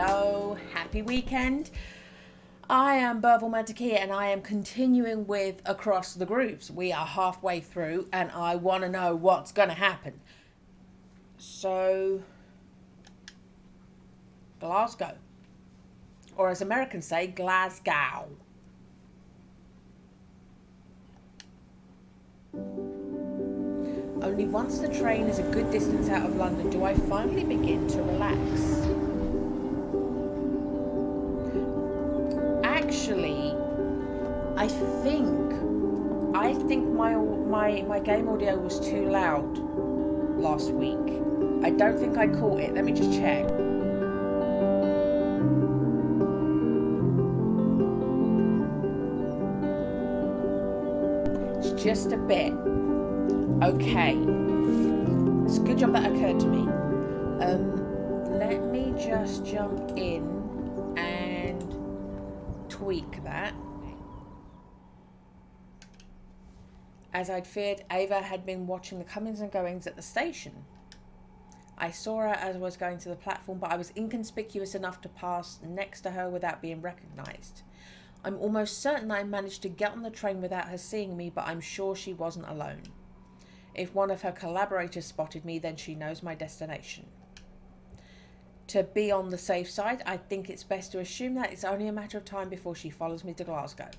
Hello, happy weekend. I am Burville Mantekia and I am continuing with Across the Groups. We are halfway through and I want to know what's going to happen. So, Glasgow. Or as Americans say, Glasgow. Only once the train is a good distance out of London do I finally begin to relax. Actually, I think my game audio was too loud last week. I don't think I caught it. Let me just check. It's just a bit. Okay. It's a good job that occurred to me. Let me just jump in and tweak that. As I'd feared, Ava had been watching the comings and goings at the station. I saw her as I was going to the platform, but I was inconspicuous enough to pass next to her without being recognised. I'm almost certain I managed to get on the train without her seeing me, but I'm sure she wasn't alone. If one of her collaborators spotted me, then she knows my destination. To be on the safe side, I think it's best to assume that it's only a matter of time before she follows me to Glasgow.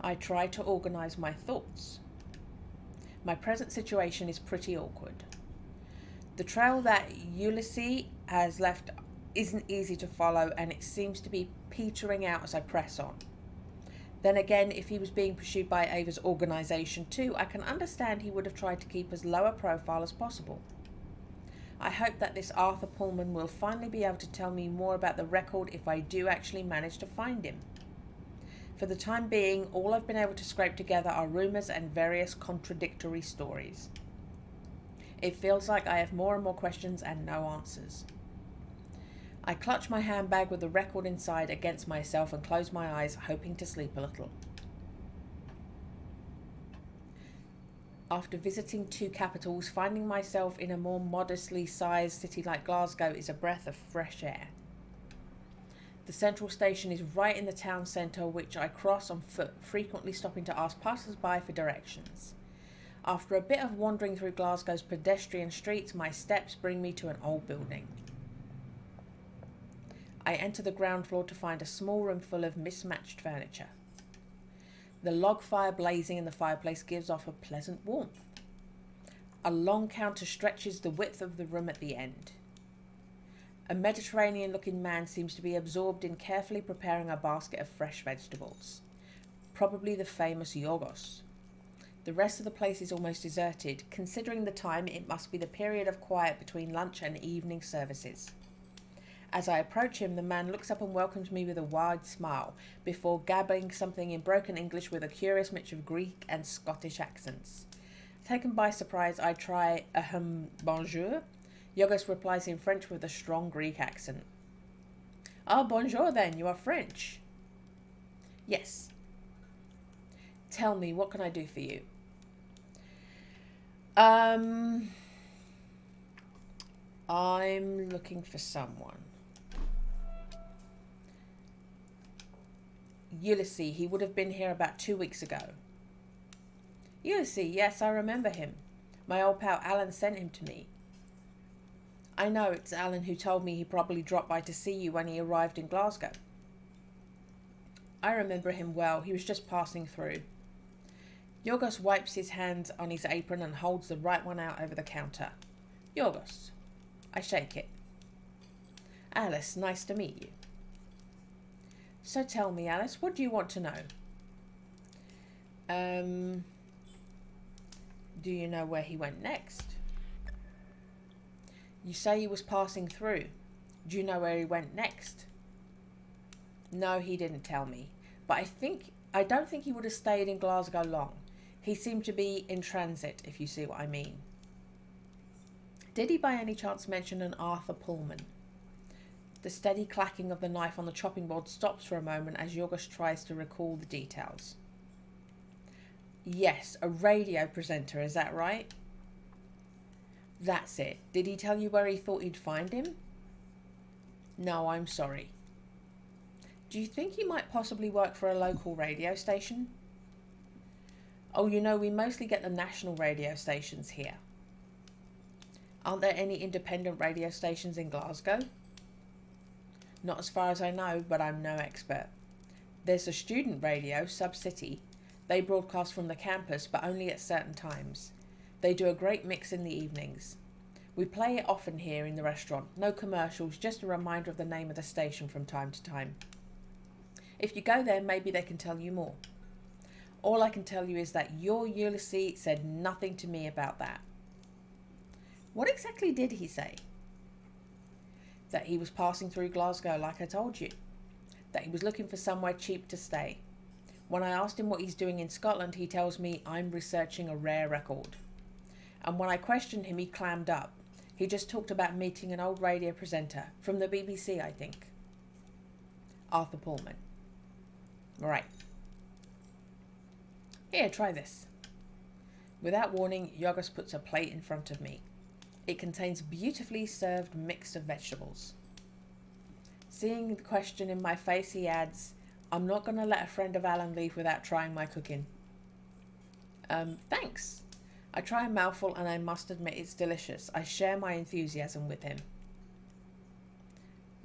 I try to organise my thoughts. My present situation is pretty awkward. The trail that Ulysses has left isn't easy to follow and it seems to be petering out as I press on. Then again, if he was being pursued by Ava's organisation too, I can understand he would have tried to keep as low a profile as possible. I hope that this Arthur Pullman will finally be able to tell me more about the record if I do actually manage to find him. For the time being, all I've been able to scrape together are rumours and various contradictory stories. It feels like I have more and more questions and no answers. I clutch my handbag with the record inside against myself and close my eyes, hoping to sleep a little. After visiting two capitals, finding myself in a more modestly sized city like Glasgow is a breath of fresh air. The central station is right in the town centre, which I cross on foot, frequently stopping to ask passers-by for directions. After a bit of wandering through Glasgow's pedestrian streets, my steps bring me to an old building. I enter the ground floor to find a small room full of mismatched furniture. The log fire blazing in the fireplace gives off a pleasant warmth. A long counter stretches the width of the room at the end. A Mediterranean-looking man seems to be absorbed in carefully preparing a basket of fresh vegetables. Probably the famous Yorgos. The rest of the place is almost deserted. Considering the time, it must be the period of quiet between lunch and evening services. As I approach him, the man looks up and welcomes me with a wide smile, before gabbling something in broken English with a curious mix of Greek and Scottish accents. Taken by surprise, I try bonjour. Yorgos replies in French with a strong Greek accent. Ah, bonjour then, you are French? Yes. Tell me, what can I do for you? I'm looking for someone. Ulysses, he would have been here about 2 weeks ago. Ulysses, yes, I remember him. My old pal Alan sent him to me. I know, it's Alan who told me he probably dropped by to see you when he arrived in Glasgow. I remember him well, he was just passing through. Yorgos wipes his hands on his apron and holds the right one out over the counter. Yorgos. I shake it. Alice, nice to meet you. So tell me, Alice, what do you want to know? Do you know where he went next? You say he was passing through. Do you know where he went next? No, he didn't tell me. But I don't think he would have stayed in Glasgow long. He seemed to be in transit, if you see what I mean. Did he by any chance mention an Arthur Pullman? The steady clacking of the knife on the chopping board stops for a moment as Yorgos tries to recall the details. Yes, a radio presenter, is that right? That's it. Did he tell you where he thought he'd find him? No, I'm sorry. Do you think you might possibly work for a local radio station? Oh, we mostly get the national radio stations here. Aren't there any independent radio stations in Glasgow? Not as far as I know, but I'm no expert. There's a student radio, Sub-City. They broadcast from the campus, but only at certain times. They do a great mix in the evenings. We play it often here in the restaurant. No commercials, just a reminder of the name of the station from time to time. If you go there, maybe they can tell you more. All I can tell you is that your Ulysses said nothing to me about that. What exactly did he say? That he was passing through Glasgow, like I told you. That he was looking for somewhere cheap to stay. When I asked him what he's doing in Scotland, he tells me I'm researching a rare record. And when I questioned him, he clammed up. He just talked about meeting an old radio presenter, from the BBC, I think. Arthur Pullman. Right. Here, try this. Without warning, Yorgos puts a plate in front of me. It contains beautifully served mix of vegetables. Seeing the question in my face, he adds, I'm not going to let a friend of Alan leave without trying my cooking. Thanks. I try a mouthful and I must admit it's delicious. I share my enthusiasm with him.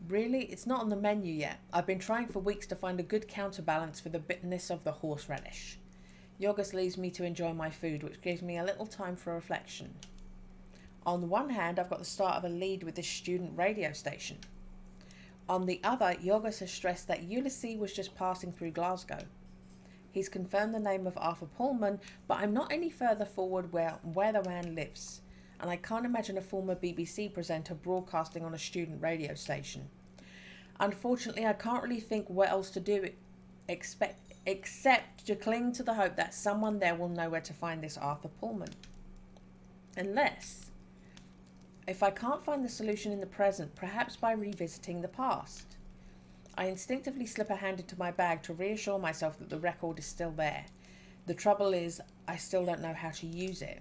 Really? It's not on the menu yet. I've been trying for weeks to find a good counterbalance for the bitterness of the horseradish. Yorgos leaves me to enjoy my food, which gives me a little time for reflection. On the one hand, I've got the start of a lead with this student radio station. On the other, Yorgos has stressed that Ulysses was just passing through Glasgow. He's confirmed the name of Arthur Pullman, but I'm not any further forward where the man lives, and I can't imagine a former BBC presenter broadcasting on a student radio station. Unfortunately, I can't really think what else to do except to cling to the hope that someone there will know where to find this Arthur Pullman. Unless, if I can't find the solution in the present, perhaps by revisiting the past. I instinctively slip a hand into my bag to reassure myself that the record is still there. The trouble is, I still don't know how to use it.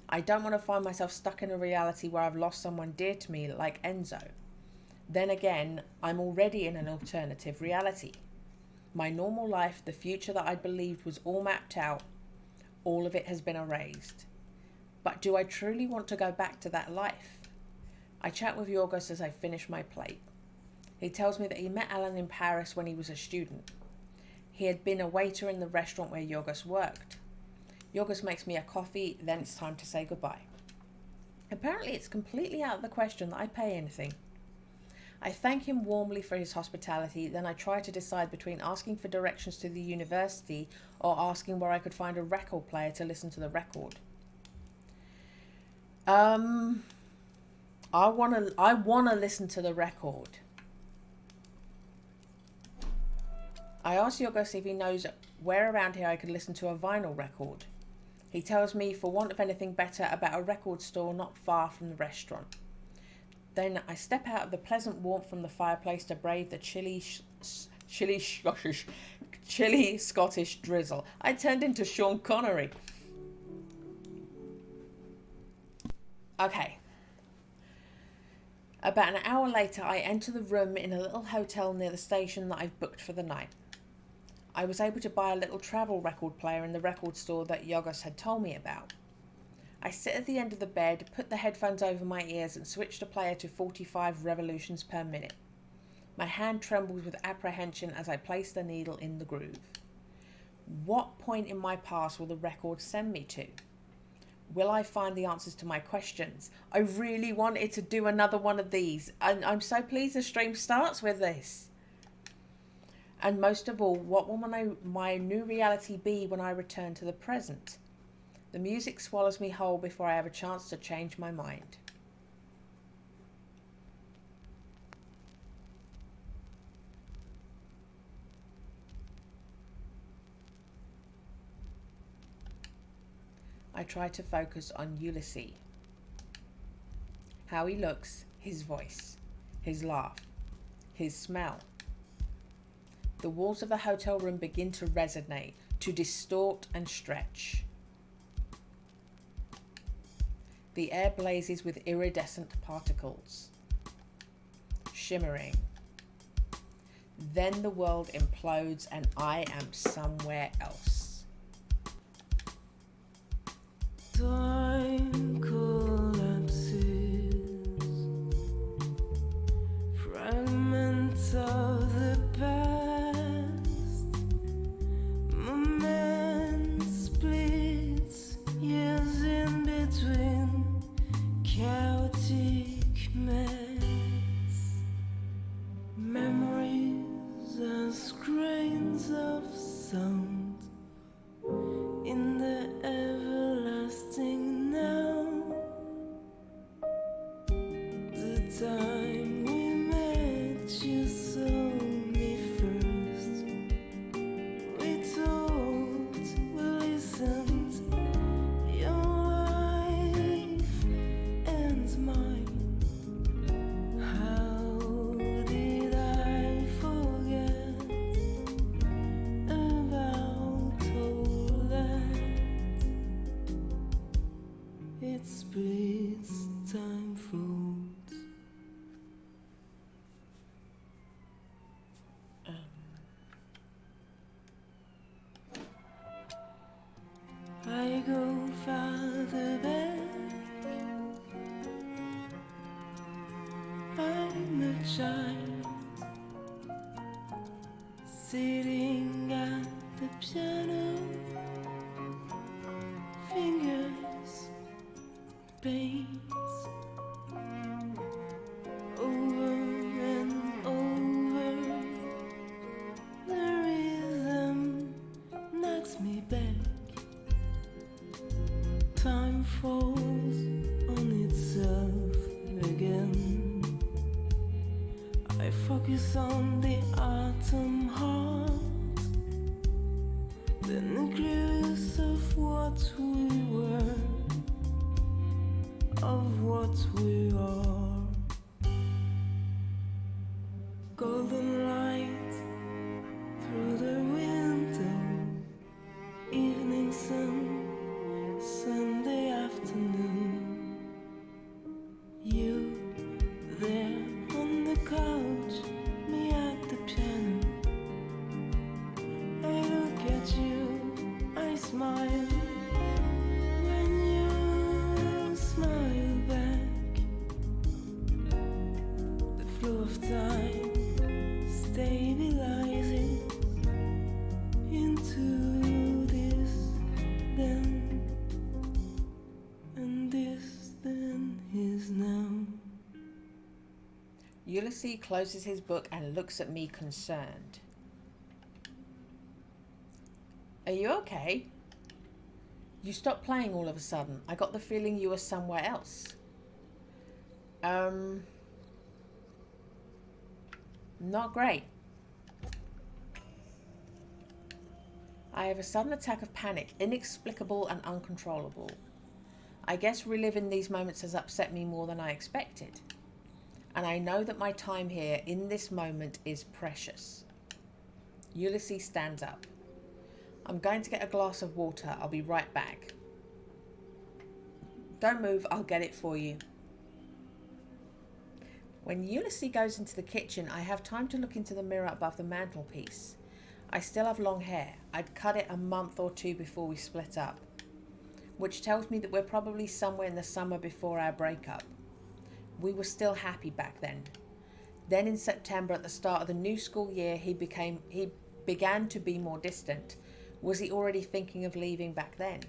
I don't want to find myself stuck in a reality where I've lost someone dear to me like Enzo. Then again, I'm already in an alternative reality. My normal life, the future that I believed was all mapped out, all of it has been erased. But do I truly want to go back to that life? I chat with Yorgos as I finish my plate. He tells me that he met Alan in Paris when he was a student. He had been a waiter in the restaurant where Yorgos worked. Yorgos makes me a coffee, then it's time to say goodbye. Apparently it's completely out of the question that I pay anything. I thank him warmly for his hospitality, then I try to decide between asking for directions to the university or asking where I could find a record player to listen to the record. I wanna listen to the record. I asked Yorgos if he knows where around here I could listen to a vinyl record. He tells me, for want of anything better, about a record store not far from the restaurant. Then I step out of the pleasant warmth from the fireplace to brave the chilly Scottish drizzle. I turned into Sean Connery. Okay. About an hour later, I enter the room in a little hotel near the station that I've booked for the night. I was able to buy a little travel record player in the record store that Yorgos had told me about. I sit at the end of the bed, put the headphones over my ears and switch the player to 45 revolutions per minute. My hand trembles with apprehension as I place the needle in the groove. What point in my past will the record send me to? Will I find the answers to my questions? I really wanted to do another one of these, and I'm so pleased the stream starts with this. And most of all, what will my new reality be when I return to the present? The music swallows me whole before I have a chance to change my mind. I try to focus on Ulysses. How he looks, his voice, his laugh, his smell. The walls of the hotel room begin to resonate, to distort and stretch. The air blazes with iridescent particles, shimmering, Then the world implodes and I am somewhere else. Time collapses, fragments of the past, moment splits, years in between, chaotic mess, memories as grains of sound in the everlasting now. The time we met, you saw me first. We talked, we listened. Your life and mine. How did I forget about all that? It splits, time folds. I go farther back. I'm a child sitting at the piano, fingers, bass, over and over. The rhythm knocks me back. Time falls on itself again. I focus on the atom heart, the nucleus of what we were, of what we are. Golden light through the window, evening sun, Sunday afternoon. You there on the couch, me at the piano. I look at you, I smile. When you smile back, the flow of time stabilizing into this then, and this then is now. Ulysses closes his book and looks at me concerned. Are you okay? You stopped playing all of a sudden. I got the feeling you were somewhere else. Not great. I have a sudden attack of panic, inexplicable and uncontrollable. I guess reliving these moments has upset me more than I expected. And I know that my time here in this moment is precious. Ulysses stands up. I'm going to get a glass of water. I'll be right back. Don't move, I'll get it for you. When Ulysses goes into the kitchen, I have time to look into the mirror above the mantelpiece. I still have long hair. I'd cut it a month or two before we split up, which tells me that we're probably somewhere in the summer before our breakup. We were still happy back then. Then in September, at the start of the new school year, he began to be more distant. Was he already thinking of leaving back then?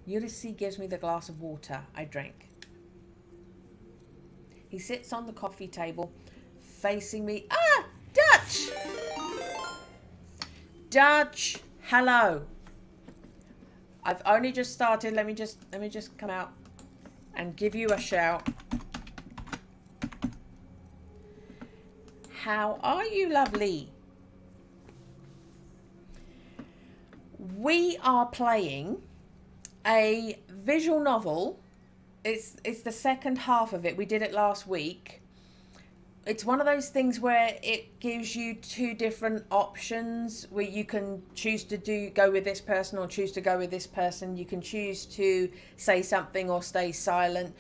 Ulysses gives me the glass of water. I drink. He sits on the coffee table, facing me. Ah, Dutch! Dutch, hello. I've only just started. Let me just come out and give you a shout. How are you, lovely? We are playing a visual novel. It's the second half of it. We did it last week. It's one of those things where it gives you two different options where you can choose to go with this person or choose to go with this person. You can choose to say something or stay silent.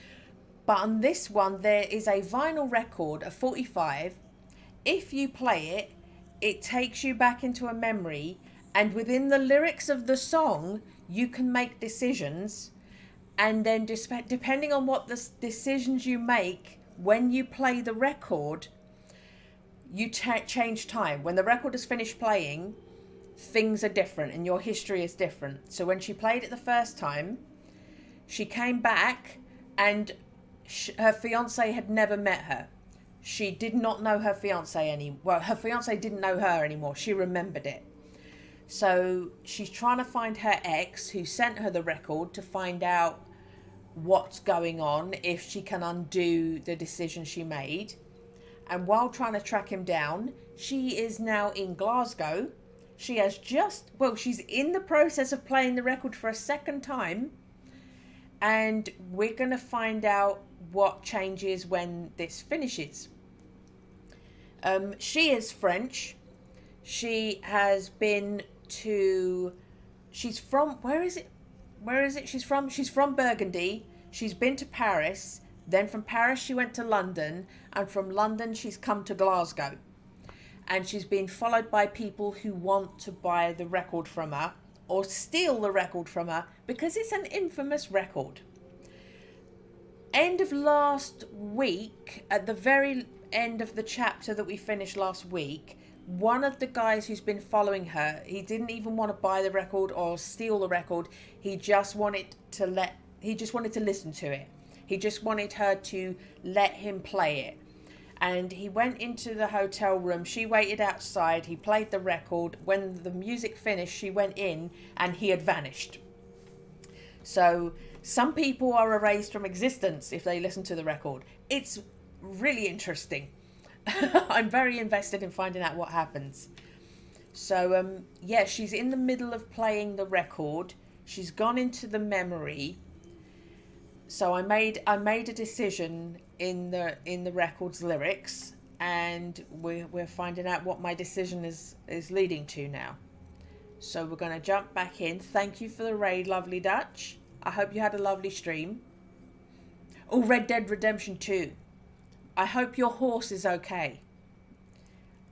But on this one, there is a vinyl record of 45. If you play it, it takes you back into a memory, and within the lyrics of the song, you can make decisions. And then, depending on what the decisions you make when you play the record, you change time. When the record is finished playing, things are different and your history is different. So when she played it the first time, she came back and her fiance had never met her. She did not know her fiance her fiance didn't know her anymore. She remembered it. So she's trying to find her ex who sent her the record to find out what's going on, if she can undo the decision she made. And while trying to track him down, she is now in Glasgow. She has she's in the process of playing the record for a second time. And we're going to find out what changes when this finishes. She is French. She has been to... She's from... Where is it she's from? She's from Burgundy. She's been to Paris. Then from Paris she went to London. And from London she's come to Glasgow. And she's been followed by people who want to buy the record from her or steal the record from her because it's an infamous record. End of last week, at the very end of the chapter that we finished last week, one of the guys who's been following her, he didn't even want to buy the record or steal the record. He just wanted to listen to it. He just wanted her to let him play it. And he went into the hotel room. She waited outside. He played the record. When the music finished, she went in and he had vanished. So some people are erased from existence if they listen to the record. It's really interesting. I'm very invested in finding out what happens. So, she's in the middle of playing the record. She's gone into the memory. So I made a decision in the record's lyrics, and we're finding out what my decision is leading to now. So we're going to jump back in. Thank you for the raid, Lovely Dutch. I hope you had a lovely stream. Oh, Red Dead Redemption 2. I hope your horse is okay.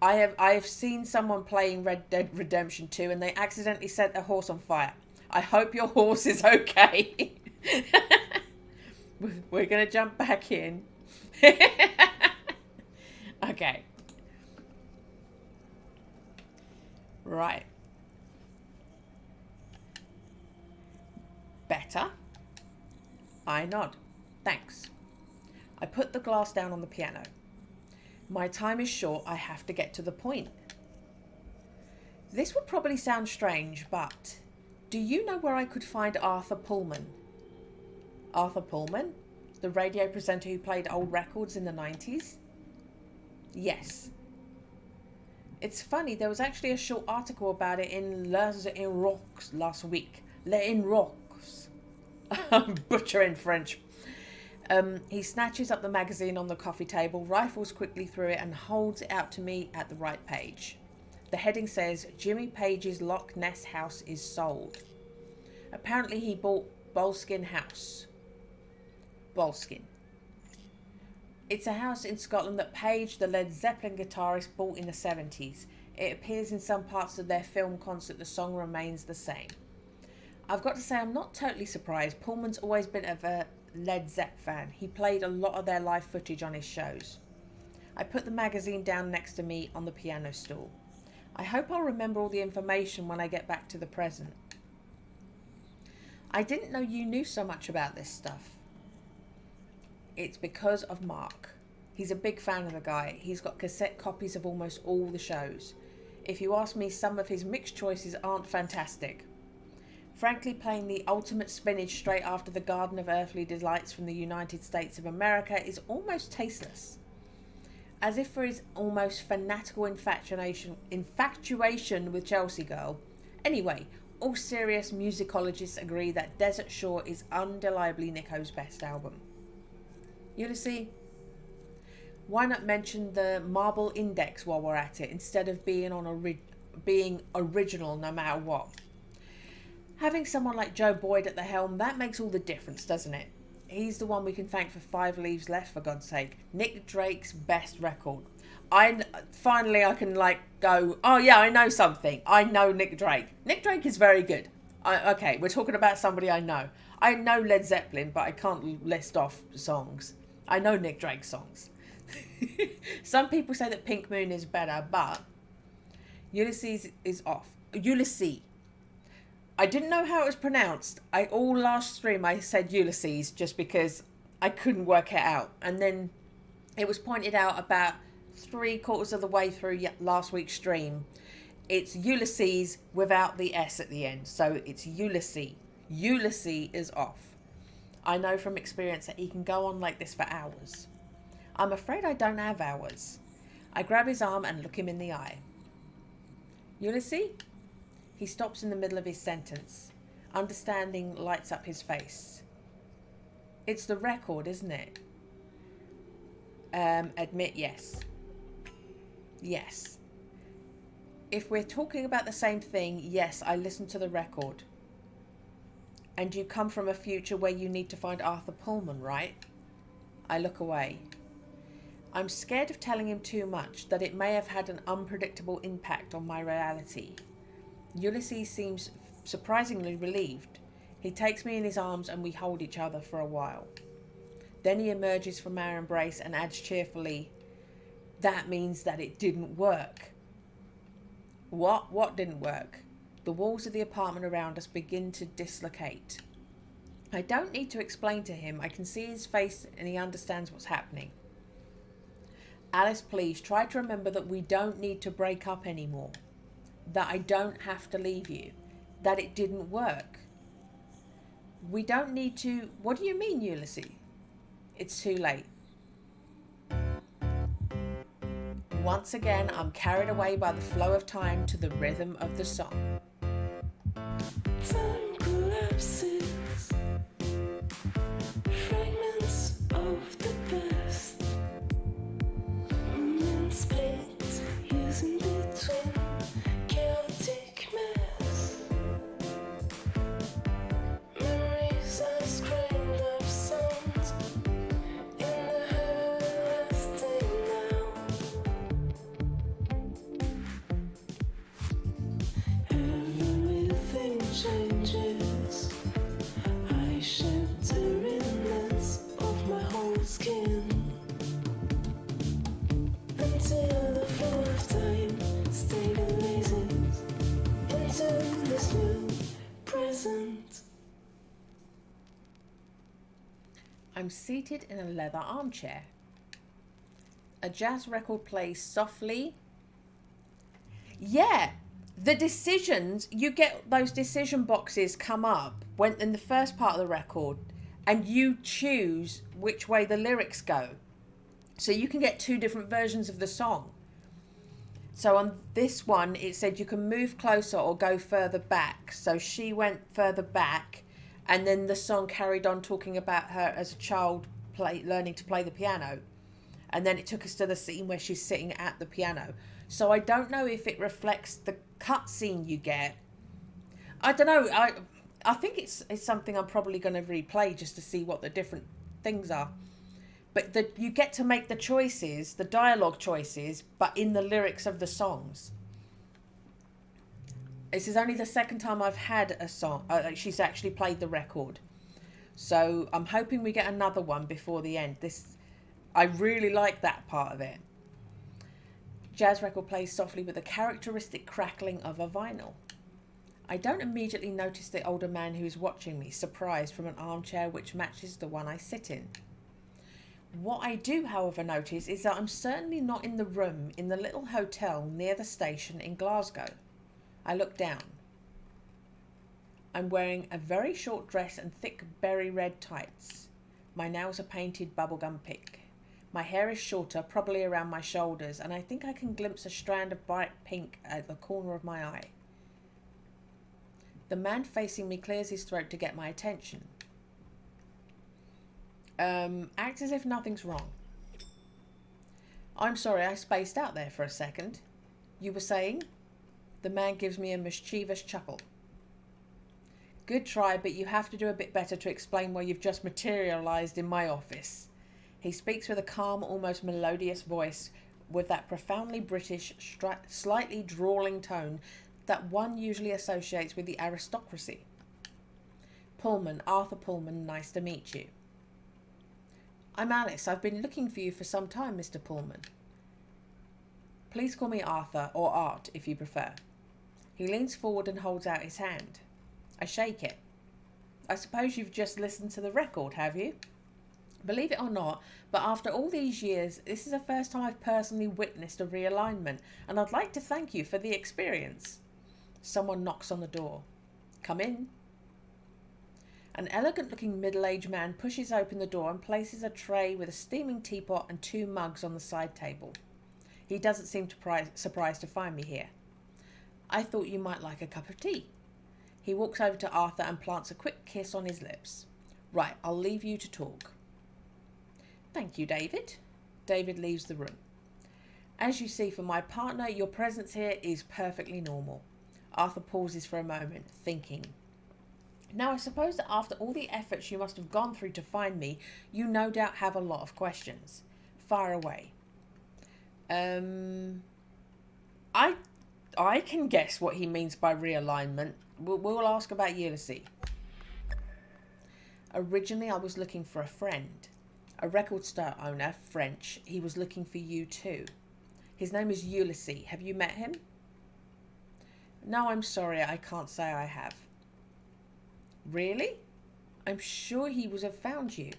I have seen someone playing Red Dead Redemption 2 and they accidentally set their horse on fire. I hope your horse is okay. We're going to jump back in. Okay. Right. Better? I nod. Thanks. I put the glass down on the piano. My time is short. I have to get to the point. This will probably sound strange, but do you know where I could find Arthur Pullman? Arthur Pullman? The radio presenter who played old records in the 90s? Yes. It's funny, there was actually a short article about it in Les Inrocks last week. Les Inrocks. I'm butchering French. He snatches up the magazine on the coffee table, rifles quickly through it and holds it out to me at the right page. The heading says, Jimmy Page's Loch Ness house is sold. Apparently he bought Boleskine House. Boleskine. It's a house in Scotland that Page, the Led Zeppelin guitarist, bought in the 70s. It appears in some parts of their film concert. The song remains the same. I've got to say, I'm not totally surprised. Pullman's always been a Led Zepp fan. He played a lot of their live footage on his shows. I put the magazine down next to me on the piano stool. I hope I'll remember all the information when I get back to the present. I didn't know you knew so much about this stuff. It's because of Mark. He's a big fan of the guy. He's got cassette copies of almost all the shows. If you ask me, some of his mixed choices aren't fantastic. Frankly, playing the ultimate spinach straight after the Garden of Earthly Delights from the United States of America is almost tasteless. As if for his almost fanatical infatuation with Chelsea Girl. Anyway, all serious musicologists agree that Desert Shore is undeniably Nico's best album. Ulysses, why not mention the Marble Index while we're at it, instead of being original no matter what? Having someone like Joe Boyd at the helm, that makes all the difference, doesn't it? He's the one we can thank for 5 Leaves Left, for God's sake. Nick Drake's best record. finally I can like go, oh yeah, I know something. I know Nick Drake. Nick Drake is very good. Okay, we're talking about somebody I know. I know Led Zeppelin, but I can't list off songs. I know Nick Drake songs. Some people say that Pink Moon is better, but Ulysses is off. Ulysses. I didn't know how it was pronounced. All last stream I said Ulysses just because I couldn't work it out. And then it was pointed out about 3/4 of the way through last week's stream. It's Ulysses without the S at the end. So it's Ulysses. Ulysses is off. I know from experience that he can go on like this for hours. I'm afraid I don't have hours. I grab his arm and look him in the eye. Ulysses? He stops in the middle of his sentence. Understanding lights up his face. It's the record, isn't it? Admit yes. Yes. If we're talking about the same thing, yes, I listened to the record. And you come from a future where you need to find Arthur Pullman, right? I look away. I'm scared of telling him too much, that it may have had an unpredictable impact on my reality. Ulysses seems surprisingly relieved. He takes me in his arms and we hold each other for a while. Then he emerges from our embrace and adds cheerfully, that means that it didn't work. What didn't work? The walls of the apartment around us begin to dislocate. I don't need to explain to him. I can see his face and he understands what's happening. Alice, please try to remember that we don't need to break up anymore. That I don't have to leave you. That it didn't work. We don't need to... What do you mean, Ulysses? It's too late. Once again, I'm carried away by the flow of time to the rhythm of the song. Time collapses, fragments of the past, and split, using between chaotic mess. Memories are screamed of sounds in the everlasting now. Everything changes. I shed the remnants of my whole skin until the flow of time stabilizes into this new present. I'm seated in a leather armchair. A jazz record plays softly. Yeah, the decisions, you get those decision boxes come up when in the first part of the record and you choose which way the lyrics go. So you can get two different versions of the song. So on this one, it said you can move closer or go further back. So she went further back and then the song carried on talking about her as a child learning to play the piano. And then it took us to the scene where she's sitting at the piano. So I don't know if it reflects the cutscene you get. I don't know. I think it's something I'm probably going to replay just to see what the different things are. But you get to make the choices, the dialogue choices, but in the lyrics of the songs. This is only the second time I've had a song. She's actually played the record. So I'm hoping we get another one before the end. I really like that part of it. Jazz record plays softly with a characteristic crackling of a vinyl. I don't immediately notice the older man who is watching me, surprised from an armchair which matches the one I sit in. What I do, however, notice is that I'm certainly not in the room in the little hotel near the station in Glasgow. I look down. I'm wearing a very short dress and thick berry red tights. My nails are painted bubblegum pink. My hair is shorter, probably around my shoulders, and I think I can glimpse a strand of bright pink at the corner of my eye. The man facing me clears his throat to get my attention. Act as if nothing's wrong. I'm sorry, I spaced out there for a second. You were saying? The man gives me a mischievous chuckle. Good try, but you have to do a bit better to explain why you've just materialised in my office. He speaks with a calm, almost melodious voice with that profoundly British, slightly drawling tone that one usually associates with the aristocracy. Pullman, Arthur Pullman, nice to meet you. I'm Alice. I've been looking for you for some time, Mr. Pullman. Please call me Arthur, or Art, if you prefer. He leans forward and holds out his hand. I shake it. I suppose you've just listened to the record, have you? Believe it or not, but after all these years, this is the first time I've personally witnessed a realignment, and I'd like to thank you for the experience. Someone knocks on the door. Come in. An elegant-looking middle-aged man pushes open the door and places a tray with a steaming teapot and 2 mugs on the side table. He doesn't seem surprised to find me here. I thought you might like a cup of tea. He walks over to Arthur and plants a quick kiss on his lips. Right, I'll leave you to talk. Thank you, David. David leaves the room. As you see, for my partner, your presence here is perfectly normal. Arthur pauses for a moment, thinking. Now, I suppose that after all the efforts you must have gone through to find me, you no doubt have a lot of questions. Fire away. I can guess what he means by realignment. We'll ask about Ulysses. Originally, I was looking for a friend. A record store owner, French. He was looking for you too. His name is Ulysses. Have you met him? No, I'm sorry. I can't say I have. Really? I'm sure he would have found you.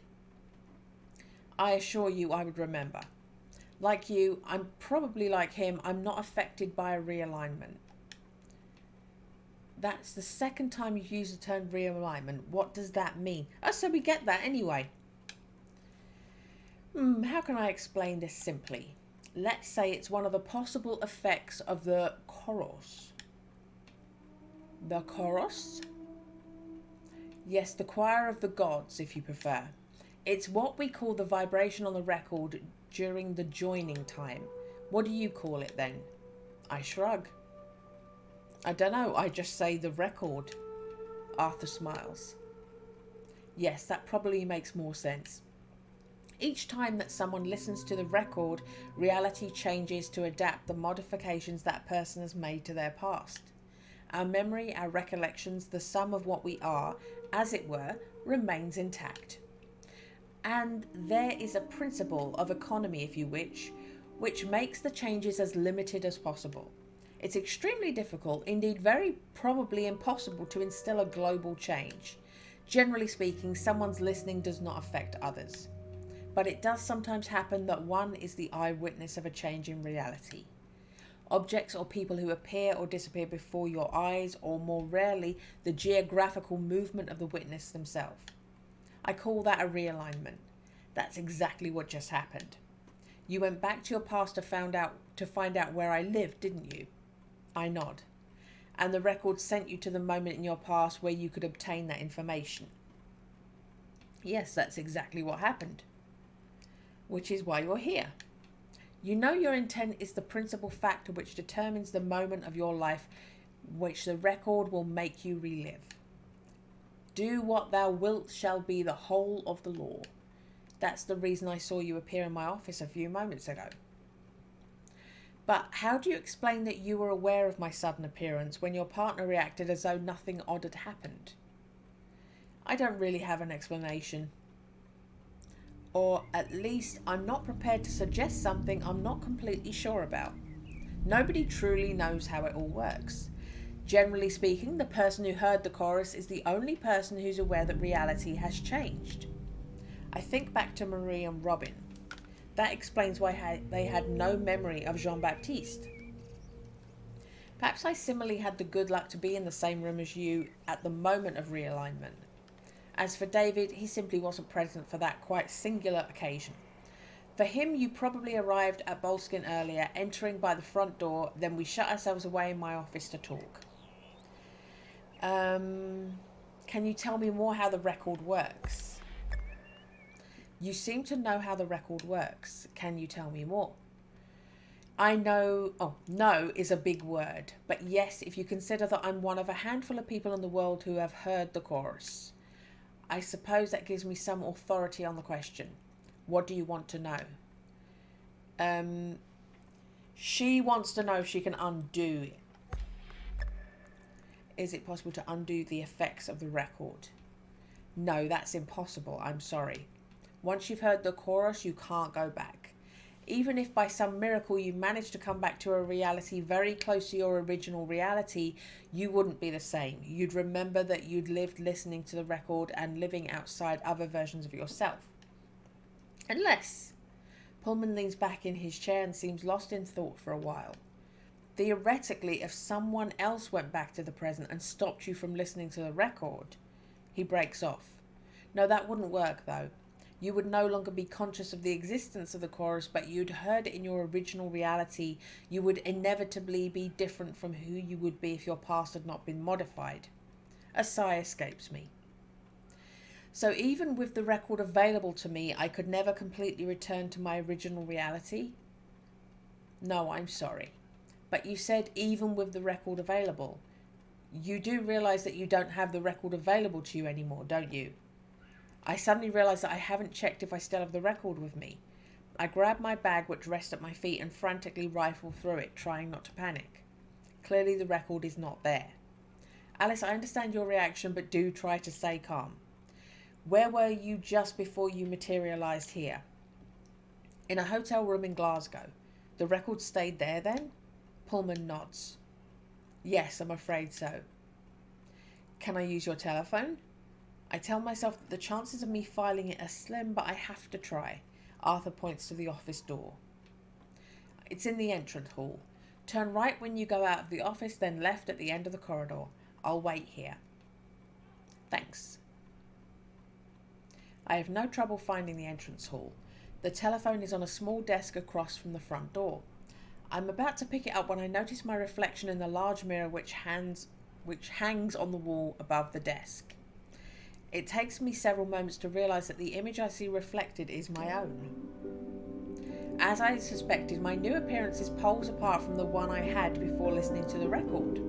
I assure you I would remember. Like you, I'm probably like him. I'm not affected by a realignment. That's the second time you've used the term realignment. What does that mean? Oh, so we get that anyway. How can I explain this simply? Let's say it's one of the possible effects of the chorus. The chorus? Yes, the choir of the gods, if you prefer. It's what we call the vibration on the record during the joining time. What do you call it then? I shrug. I don't know, I just say the record. Arthur smiles. Yes, that probably makes more sense. Each time that someone listens to the record, reality changes to adapt the modifications that person has made to their past. Our memory, our recollections, the sum of what we are, as it were, remains intact. And there is a principle of economy, if you wish, which makes the changes as limited as possible. It's extremely difficult, indeed very probably impossible, to instill a global change. Generally speaking, someone's listening does not affect others. But it does sometimes happen that one is the eyewitness of a change in reality. Objects or people who appear or disappear before your eyes, or more rarely, the geographical movement of the witness themselves. I call that a realignment. That's exactly what just happened. You went back to your past to find out where I lived, didn't you? I nod. And the record sent you to the moment in your past where you could obtain that information. Yes, that's exactly what happened. Which is why you're here. You know your intent is the principal factor which determines the moment of your life which the record will make you relive. Do what thou wilt shall be the whole of the law. That's the reason I saw you appear in my office a few moments ago. But how do you explain that you were aware of my sudden appearance when your partner reacted as though nothing odd had happened? I don't really have an explanation. Or at least I'm not prepared to suggest something I'm not completely sure about. Nobody truly knows how it all works. Generally speaking, the person who heard the chorus is the only person who's aware that reality has changed. I think back to Marie and Robin. That explains why they had no memory of Jean-Baptiste. Perhaps I similarly had the good luck to be in the same room as you at the moment of realignment. As for David, he simply wasn't present for that quite singular occasion. For him, you probably arrived at Boleskine earlier, entering by the front door, then we shut ourselves away in my office to talk. Can you tell me more how the record works? You seem to know how the record works. Can you tell me more? I know, no is a big word, but yes, if you consider that I'm one of a handful of people in the world who have heard the chorus. I suppose that gives me some authority on the question. What do you want to know? She wants to know if she can undo it. Is it possible to undo the effects of the record? No, that's impossible. I'm sorry. Once you've heard the chorus, you can't go back. Even if by some miracle you managed to come back to a reality very close to your original reality, you wouldn't be the same. You'd remember that you'd lived listening to the record and living outside other versions of yourself. Unless... Pullman leans back in his chair and seems lost in thought for a while. Theoretically, if someone else went back to the present and stopped you from listening to the record, he breaks off. No, that wouldn't work though. You would no longer be conscious of the existence of the chorus, but you'd heard it in your original reality. You would inevitably be different from who you would be if your past had not been modified. A sigh escapes me. So even with the record available to me, I could never completely return to my original reality? No, I'm sorry. But you said even with the record available. You do realise that you don't have the record available to you anymore, don't you? I suddenly realise that I haven't checked if I still have the record with me. I grab my bag which rests at my feet and frantically rifle through it, trying not to panic. Clearly the record is not there. Alice, I understand your reaction, but do try to stay calm. Where were you just before you materialised here? In a hotel room in Glasgow. The record stayed there then? Pullman nods. Yes, I'm afraid so. Can I use your telephone? I tell myself that the chances of me filing it are slim, but I have to try. Arthur points to the office door. It's in the entrance hall. Turn right when you go out of the office, then left at the end of the corridor. I'll wait here. Thanks. I have no trouble finding the entrance hall. The telephone is on a small desk across from the front door. I'm about to pick it up when I notice my reflection in the large mirror which hangs on the wall above the desk. It takes me several moments to realise that the image I see reflected is my own. As I suspected, my new appearance is poles apart from the one I had before listening to the record.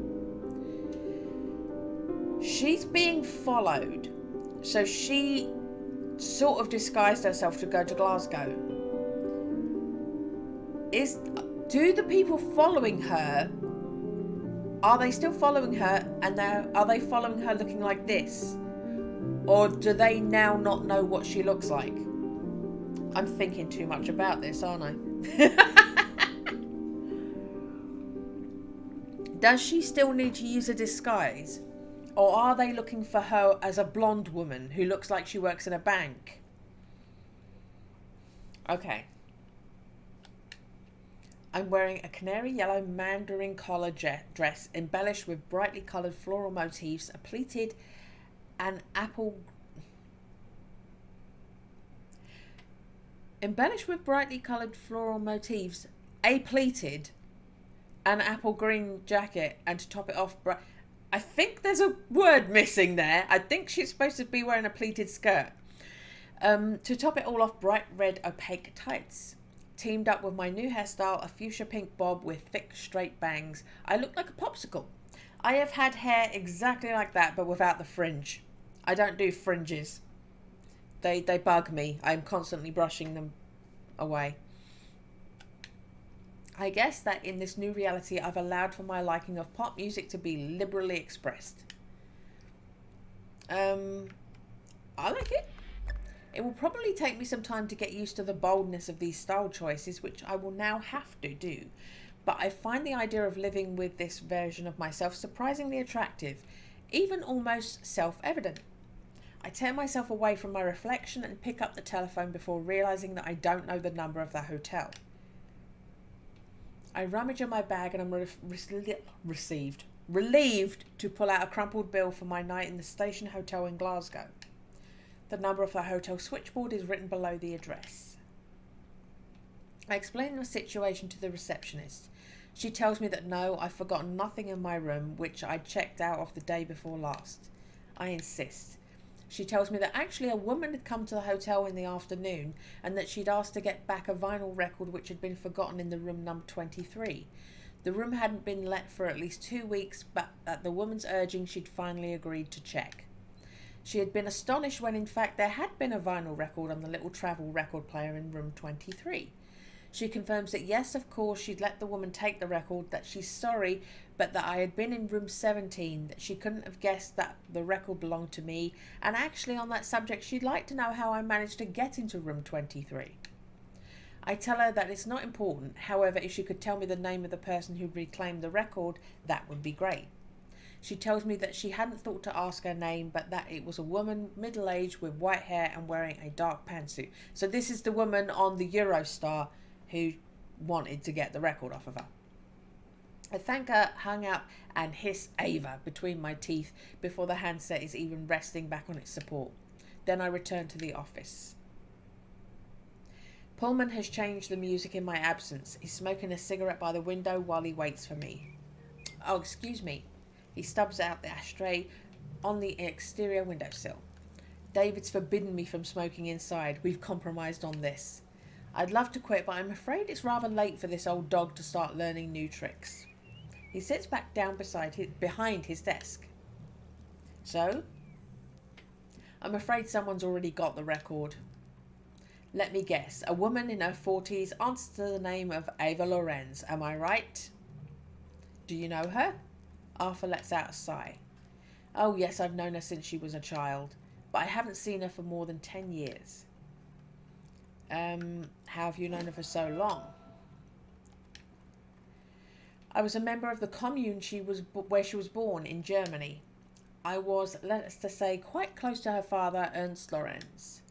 She's being followed, so she sort of disguised herself to go to Glasgow. Do the people following her, are they still following her, and now are they following her looking like this? Or do they now not know what she looks like? I'm thinking too much about this, aren't I? Does she still need to use a disguise? Or are they looking for her as a blonde woman who looks like she works in a bank? Okay. I'm wearing a canary yellow mandarin collar dress embellished with brightly coloured floral motifs, a pleated and apple... Embellished with brightly coloured floral motifs, a pleated and apple green jacket, and to top it off... I think there's a word missing there. I think she's supposed to be wearing a pleated skirt. To top it all off, bright red opaque tights. Teamed up with my new hairstyle, a fuchsia pink bob with thick straight bangs. I look like a popsicle. I have had hair exactly like that, but without the fringe. I don't do fringes. They bug me. I'm constantly brushing them away. I guess that in this new reality I've allowed for my liking of pop music to be liberally expressed. I like it. It will probably take me some time to get used to the boldness of these style choices, which I will now have to do. But I find the idea of living with this version of myself surprisingly attractive, even almost self-evident. I tear myself away from my reflection and pick up the telephone before realising that I don't know the number of the hotel. I rummage in my bag and I'm relieved to pull out a crumpled bill for my night in the Station Hotel in Glasgow. The number of the hotel switchboard is written below the address. I explain the situation to the receptionist. She tells me that no, I've forgotten nothing in my room, which I checked out of the day before last. I insist. She tells me that actually a woman had come to the hotel in the afternoon and that she'd asked to get back a vinyl record which had been forgotten in the room number 23. The room hadn't been let for at least 2 weeks, but at the woman's urging she'd finally agreed to check. She had been astonished when in fact there had been a vinyl record on the little travel record player in room 23. She confirms that yes, of course, she'd let the woman take the record, that she's sorry, but that I had been in room 17, that she couldn't have guessed that the record belonged to me, and actually on that subject she'd like to know how I managed to get into room 23. I tell her that it's not important, however, if she could tell me the name of the person who'd reclaimed the record, that would be great. She tells me that she hadn't thought to ask her name, but that it was a woman, middle-aged, with white hair and wearing a dark pantsuit. So this is the woman on the Eurostar who wanted to get the record off of her. I thank her, hung up, and hiss Ava between my teeth before the handset is even resting back on its support. Then I return to the office. Pullman has changed the music in my absence. He's smoking a cigarette by the window while he waits for me. Oh, excuse me. He stubs out the ashtray on the exterior windowsill. David's forbidden me from smoking inside. We've compromised on this. I'd love to quit, but I'm afraid it's rather late for this old dog to start learning new tricks. He sits back down behind his desk. So? I'm afraid someone's already got the record. Let me guess. A woman in her 40s answers to the name of Ava Lorenz. Am I right? Do you know her? Arthur lets out a sigh. Oh yes, I've known her since she was a child, but I haven't seen her for more than 10 years. How have you known her for so long? I was a member of the commune where she was born in Germany. I was, let's just say, quite close to her father, Ernst Lorenz.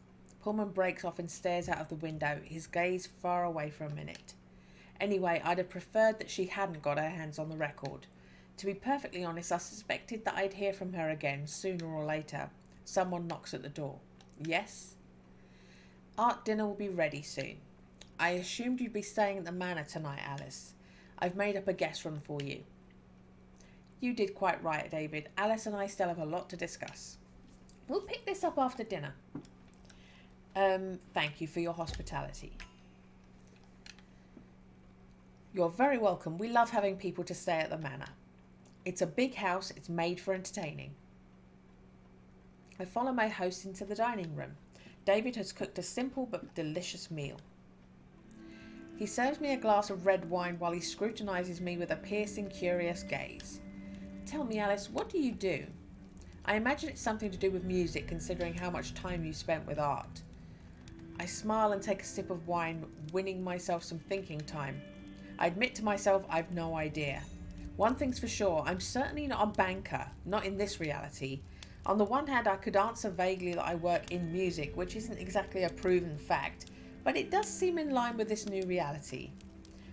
Pullman breaks off and stares out of the window, his gaze far away for a minute. Anyway, I'd have preferred that she hadn't got her hands on the record. To be perfectly honest, I suspected that I'd hear from her again, sooner or later. Someone knocks at the door. Yes? Art dinner will be ready soon. I assumed you'd be staying at the Manor tonight, Alice. I've made up a guest room for you. You did quite right, David. Alice and I still have a lot to discuss. We'll pick this up after dinner. Thank you for your hospitality. You're very welcome. We love having people to stay at the Manor. It's a big house. It's made for entertaining. I follow my host into the dining room. David has cooked a simple but delicious meal. He serves me a glass of red wine while he scrutinises me with a piercing, curious gaze. Tell me, Alice, what do you do? I imagine it's something to do with music, considering how much time you spent with art. I smile and take a sip of wine, winning myself some thinking time. I admit to myself I've no idea. One thing's for sure, I'm certainly not a banker, not in this reality. On the one hand, I could answer vaguely that I work in music, which isn't exactly a proven fact, but it does seem in line with this new reality.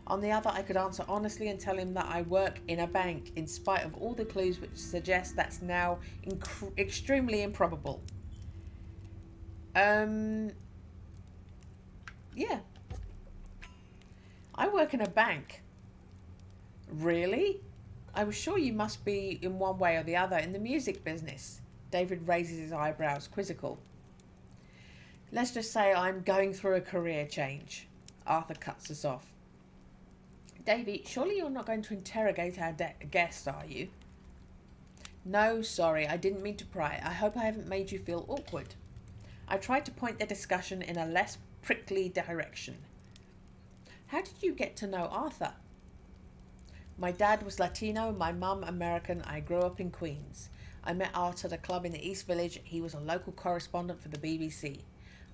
On the other, I could answer honestly and tell him that I work in a bank, in spite of all the clues which suggest that's now extremely improbable. Yeah. I work in a bank. Really? I was sure you must be, in one way or the other, in the music business. David raises his eyebrows, quizzical. Let's just say I'm going through a career change. Arthur cuts us off. Davy, surely you're not going to interrogate our guest, are you? No, sorry, I didn't mean to pry. I hope I haven't made you feel awkward. I tried to point the discussion in a less prickly direction. How did you get to know Arthur? My dad was Latino, my mum American. I grew up in Queens. I met Art at a club in the East Village. He was a local correspondent for the BBC.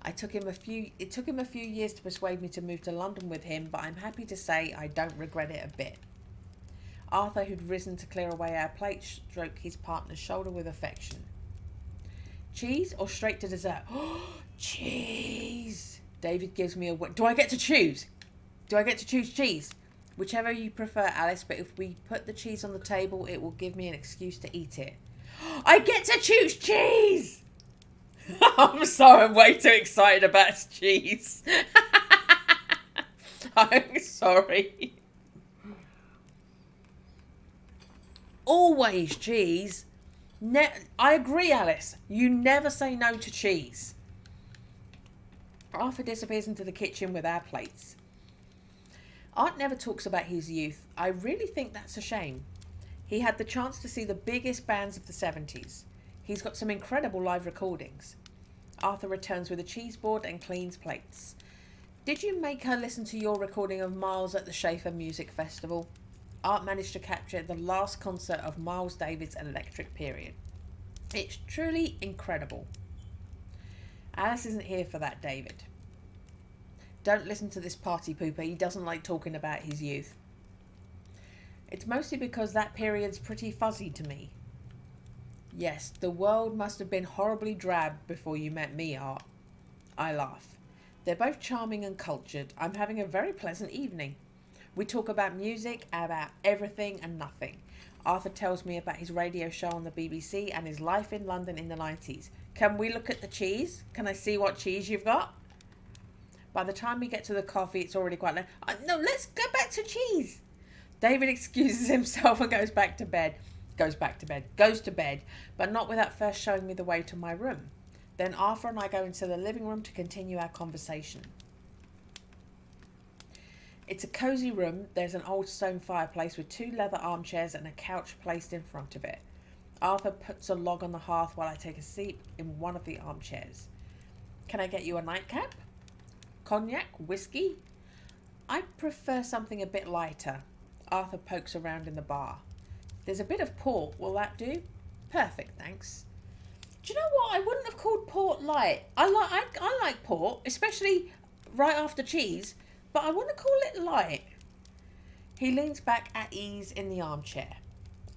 It took him a few years to persuade me to move to London with him, but I'm happy to say I don't regret it a bit. Arthur, who'd risen to clear away our plate, stroked his partner's shoulder with affection. Cheese or straight to dessert? Cheese! David gives me a... Do I get to choose? Do I get to choose cheese? Whichever you prefer, Alice, but if we put the cheese on the table, it will give me an excuse to eat it. I get to choose cheese! I'm way too excited about cheese. I'm sorry. Always cheese. I agree, Alice. You never say no to cheese. Arthur disappears into the kitchen with our plates. Art never talks about his youth. I really think that's a shame. He had the chance to see the biggest bands of the 70s. He's got some incredible live recordings. Arthur returns with a cheese board and cleans plates. Did you make her listen to your recording of Miles at the Schaefer Music Festival? Art managed to capture the last concert of Miles Davis' Electric Period. It's truly incredible. Alice isn't here for that, David. Don't listen to this party pooper. He doesn't like talking about his youth. It's mostly because that period's pretty fuzzy to me. Yes, the world must have been horribly drab before you met me, Art. I laugh. They're both charming and cultured. I'm having a very pleasant evening. We talk about music, about everything and nothing. Arthur tells me about his radio show on the BBC and his life in London in the 90s. Can we look at the cheese? Can I see what cheese you've got? By the time we get to the coffee, it's already quite late. No, let's go back to cheese. David excuses himself and goes to bed, but not without first showing me the way to my room. Then Arthur and I go into the living room to continue our conversation. It's a cosy room. There's an old stone fireplace with 2 leather armchairs and a couch placed in front of it. Arthur puts a log on the hearth while I take a seat in one of the armchairs. Can I get you a nightcap? Cognac? Whiskey? I prefer something a bit lighter. Arthur pokes around in the bar. There's a bit of port. Will that do? Perfect, thanks. Do you know what? I wouldn't have called port light. I like port, especially right after cheese, but I want to call it light. He leans back at ease in the armchair.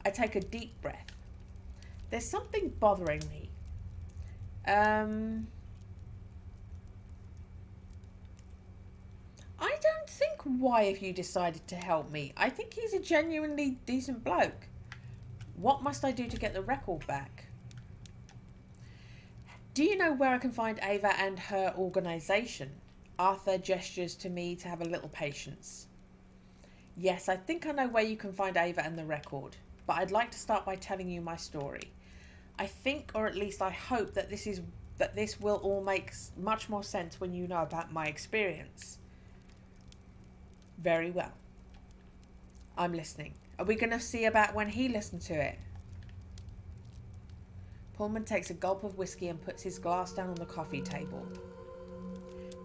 I take a deep breath. There's something bothering me. I don't think why have you decided to help me. I think he's a genuinely decent bloke. What must I do to get the record back? Do you know where I can find Ava and her organisation? Arthur gestures to me to have a little patience. Yes, I think I know where you can find Ava and the record, but I'd like to start by telling you my story. I think, or at least I hope, that this will all make much more sense when you know about my experience. Very well. I'm listening. Are we going to see about when he listened to it? Pullman takes a gulp of whiskey and puts his glass down on the coffee table.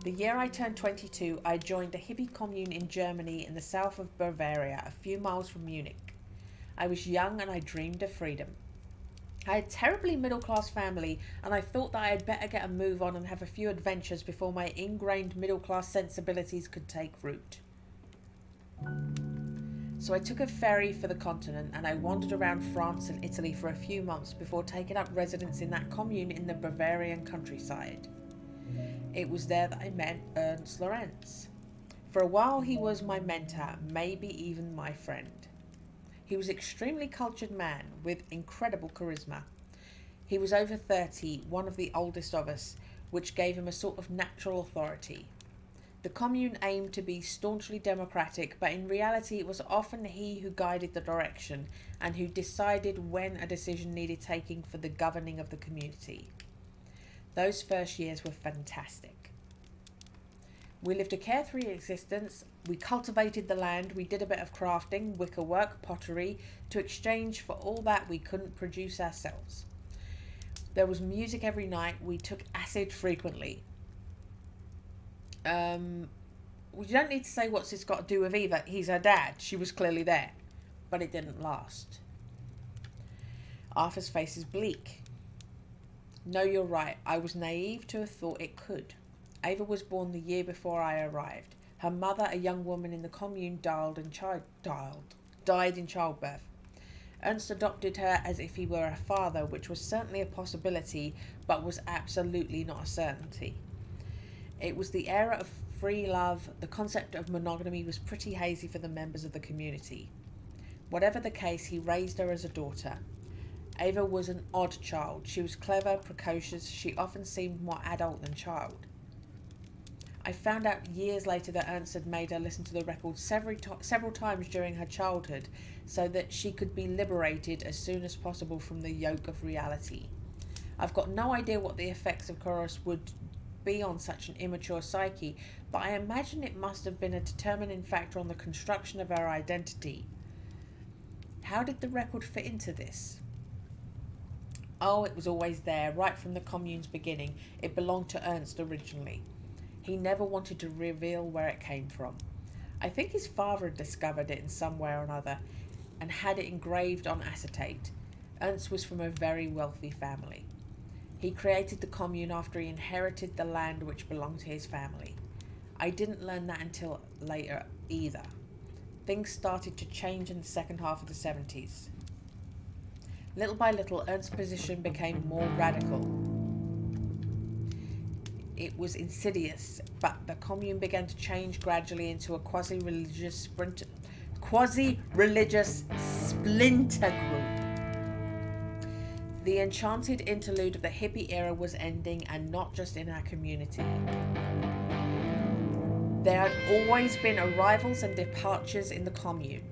The year I turned 22, I joined a hippie commune in Germany in the south of Bavaria, a few miles from Munich. I was young and I dreamed of freedom. I had a terribly middle-class family, and I thought that I had better get a move on and have a few adventures before my ingrained middle-class sensibilities could take root. So I took a ferry for the continent and I wandered around France and Italy for a few months before taking up residence in that commune in the Bavarian countryside. It was there that I met Ernst Lorenz. For a while he was my mentor, maybe even my friend. He was an extremely cultured man with incredible charisma. He was over 30, one of the oldest of us, which gave him a sort of natural authority. The commune aimed to be staunchly democratic, but in reality it was often he who guided the direction and who decided when a decision needed taking for the governing of the community. Those first years were fantastic. We lived a carefree existence. We cultivated the land. We did a bit of crafting, wickerwork, pottery, to exchange for all that we couldn't produce ourselves. There was music every night. We took acid frequently. We don't need to say what's this got to do with Eva. He's her dad. She was clearly there. But it didn't last. Arthur's face is bleak. No, you're right. I was naive to have thought it could. Ava was born the year before I arrived. Her mother, a young woman in the commune, died in childbirth. Ernst adopted her as if he were a father, which was certainly a possibility, but was absolutely not a certainty. It was the era of free love. The concept of monogamy was pretty hazy for the members of the community. Whatever the case, he raised her as a daughter. Ava was an odd child. She was clever, precocious. She often seemed more adult than child. I found out years later that Ernst had made her listen to the record several times during her childhood so that she could be liberated as soon as possible from the yoke of reality. I've got no idea what the effects of chorus would be on such an immature psyche, but I imagine it must have been a determining factor on the construction of her identity. How did the record fit into this? Oh, it was always there, right from the commune's beginning. It belonged to Ernst originally. He never wanted to reveal where it came from. I think his father had discovered it in some way or another and had it engraved on acetate. Ernst was from a very wealthy family. He created the commune after he inherited the land which belonged to his family. I didn't learn that until later either. Things started to change in the second half of the 70s. Little by little, Ernst's position became more radical. It was insidious, but the commune began to change gradually into a quasi-religious splinter group. The enchanted interlude of the hippie era was ending, and not just in our community. There had always been arrivals and departures in the commune.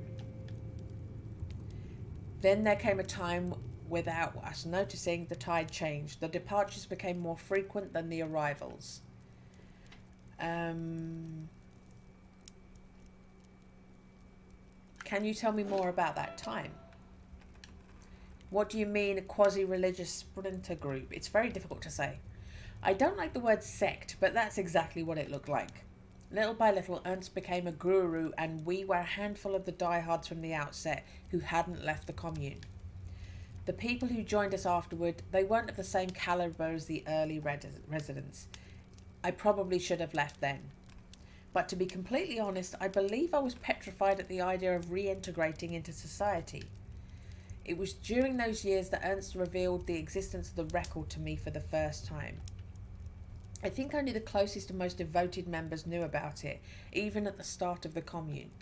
Then there came a time without us noticing the tide changed. The departures became more frequent than the arrivals. Can you tell me more about that time? What do you mean a quasi-religious splinter group? It's very difficult to say. I don't like the word sect, but that's exactly what it looked like. Little by little, Ernst became a guru, and we were a handful of the diehards from the outset who hadn't left the commune. The people who joined us afterward, they weren't of the same calibre as the early residents. I probably should have left then. But to be completely honest, I believe I was petrified at the idea of reintegrating into society. It was during those years that Ernst revealed the existence of the record to me for the first time. I think only the closest and most devoted members knew about it, even at the start of the commune.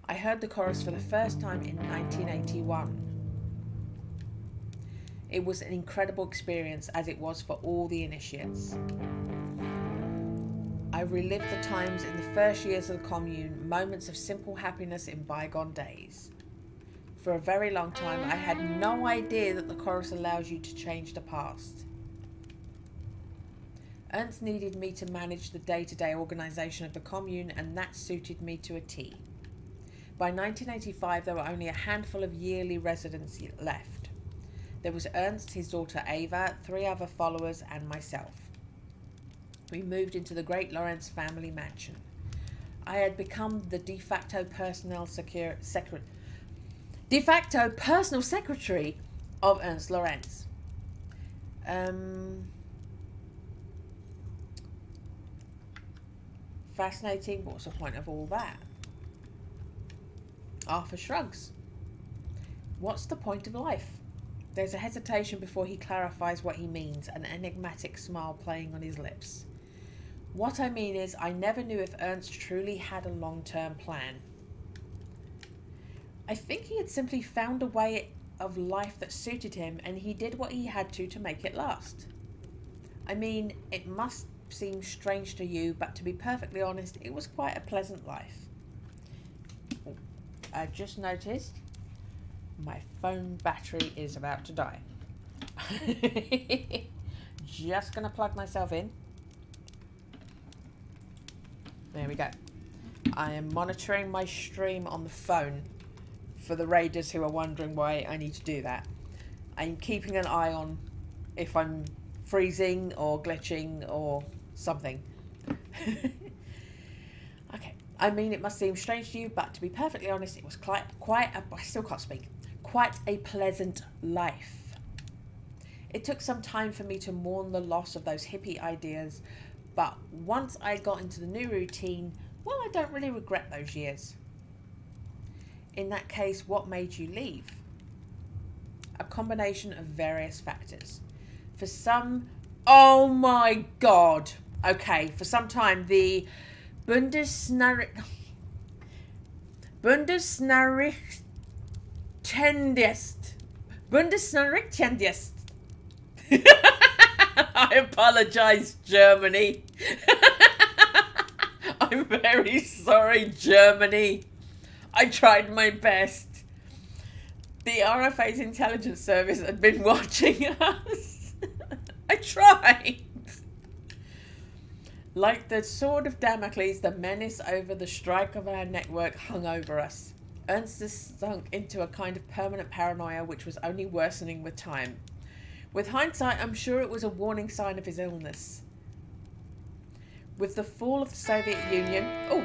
I heard the chorus for the first time in 1981. It was an incredible experience, as it was for all the initiates. I relived the times in the first years of the commune, moments of simple happiness in bygone days. For a very long time, I had no idea that the chorus allows you to change the past. Ernst needed me to manage the day-to-day organisation of the commune, and that suited me to a T. By 1985, there were only a handful of yearly residents left. There was Ernst, his daughter Ava, 3 other followers, and myself. We moved into the great Lorenz family mansion. I had become the de facto personal secretary of Ernst Lorenz. Fascinating. What's the point of all that? Arthur shrugs. What's the point of life? There's a hesitation before he clarifies what he means, an enigmatic smile playing on his lips. What I mean is, I never knew if Ernst truly had a long-term plan. I think he had simply found a way of life that suited him, and he did what he had to make it last. I mean, it must seem strange to you, but to be perfectly honest, it was quite a pleasant life. I just noticed my phone battery is about to die. Just gonna plug myself in. There we go. I am monitoring my stream on the phone for the raiders who are wondering why I need to do that. I'm keeping an eye on if I'm freezing or glitching or something. Okay. I mean, it must seem strange to you, but to be perfectly honest, it was quite a pleasant life. It took some time for me to mourn the loss of those hippie ideas, but once I got into the new routine, well, I don't really regret those years. In that case, what made you leave? A combination of various factors. For some, oh my God. Okay, for some time, the Bundesnachrichtendienst I apologise, Germany. I'm very sorry, Germany. I tried my best. The RFA's intelligence service had been watching us. I tried. Like the sword of Damocles, the menace over the strike of our network hung over us. Ernst sunk into a kind of permanent paranoia which was only worsening with time. With hindsight, I'm sure it was a warning sign of his illness. With the fall of the Soviet Union... Oh,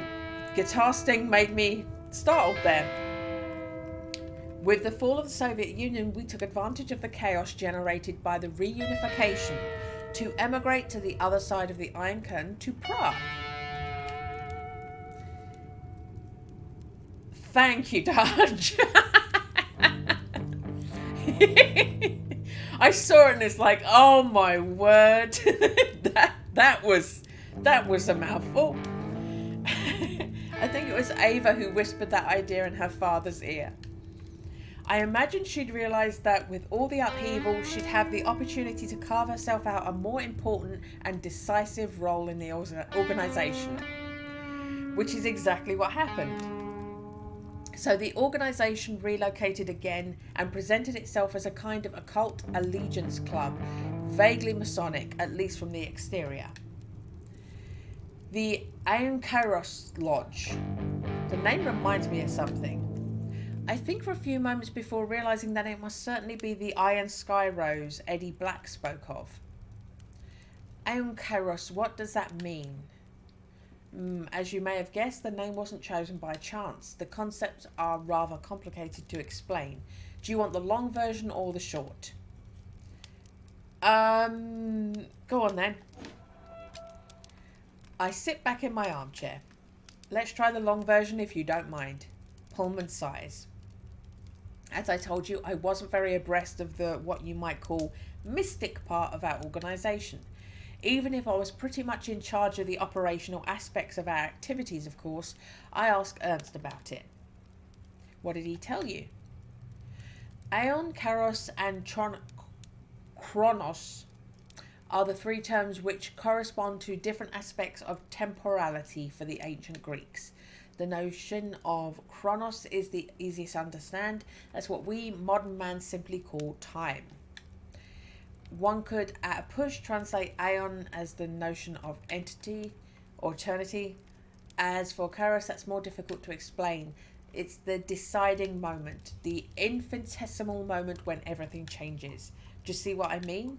guitar sting made me startled there. With the fall of the Soviet Union, we took advantage of the chaos generated by the reunification to emigrate to the other side of the Iron Curtain, to Prague. Thank you, Dodge. I saw it and it's like, oh my word. that was a mouthful. I think it was Ava who whispered that idea in her father's ear. I imagined she'd realised that with all the upheaval, she'd have the opportunity to carve herself out a more important and decisive role in the organisation, which is exactly what happened. So the organisation relocated again and presented itself as a kind of occult allegiance club, vaguely Masonic, at least from the exterior. The Aeon Kairos Lodge. The name reminds me of something. I think for a few moments before realising that it must certainly be the Iron Sky Rose Eddie Black spoke of. Aeon Kairos, what does that mean? As you may have guessed, the name wasn't chosen by chance. The concepts are rather complicated to explain. Do you want the long version or the short? Go on then. I sit back in my armchair. Let's try the long version if you don't mind. Pullman sighs. As I told you, I wasn't very abreast of the what you might call mystic part of our organisation. Even if I was pretty much in charge of the operational aspects of our activities, of course, I asked Ernst about it. What did he tell you? Aeon, Kairos and Chronos are the three terms which correspond to different aspects of temporality for the ancient Greeks. The notion of chronos is the easiest to understand. That's what we modern man simply call time. One could, at a push, translate aeon as the notion of entity or eternity. As for Kairos, that's more difficult to explain. It's the deciding moment, the infinitesimal moment when everything changes. Do you see what I mean?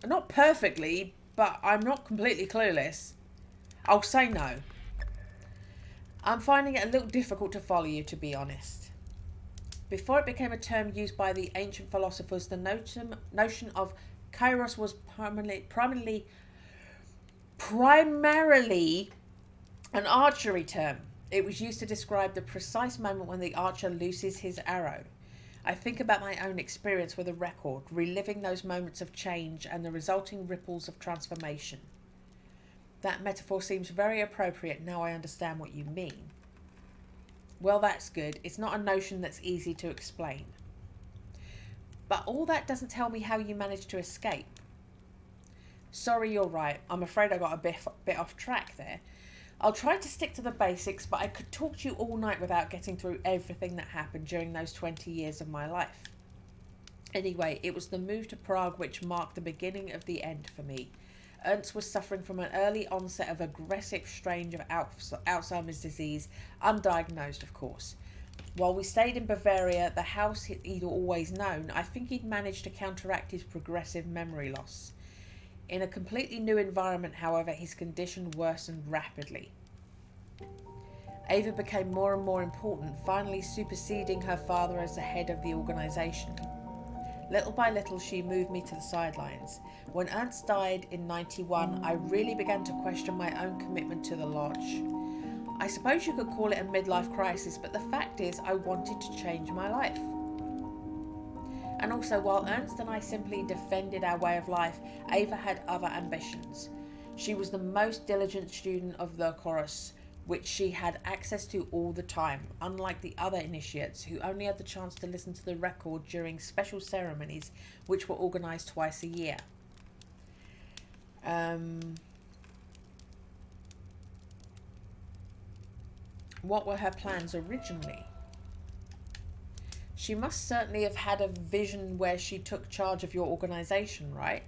Not perfectly, but I'm not completely clueless. I'll say no. I'm finding it a little difficult to follow you, to be honest. Before it became a term used by the ancient philosophers, the notion of Kairos was primarily an archery term. It was used to describe the precise moment when the archer looses his arrow. I think about my own experience with a record, reliving those moments of change and the resulting ripples of transformation. That metaphor seems very appropriate now I understand what you mean. Well, that's good. It's not a notion that's easy to explain. But all that doesn't tell me how you managed to escape. Sorry, you're right. I'm afraid I got a bit off track there. I'll try to stick to the basics, but I could talk to you all night without getting through everything that happened during those 20 years of my life. Anyway, it was the move to Prague which marked the beginning of the end for me. Ernst was suffering from an early onset of aggressive strain of Alzheimer's disease, undiagnosed of course. While we stayed in Bavaria, the house he'd always known, I think he'd managed to counteract his progressive memory loss. In a completely new environment, however, his condition worsened rapidly. Ava became more and more important, finally superseding her father as the head of the organisation. Little by little, she moved me to the sidelines. When Ernst died in 91, I really began to question my own commitment to the lodge. I suppose you could call it a midlife crisis, but the fact is I wanted to change my life. And also, while Ernst and I simply defended our way of life, Ava had other ambitions. She was the most diligent student of the chorus, which she had access to all the time, unlike the other initiates who only had the chance to listen to the record during special ceremonies, which were organised twice a year. What were her plans originally? She must certainly have had a vision where she took charge of your organisation, right?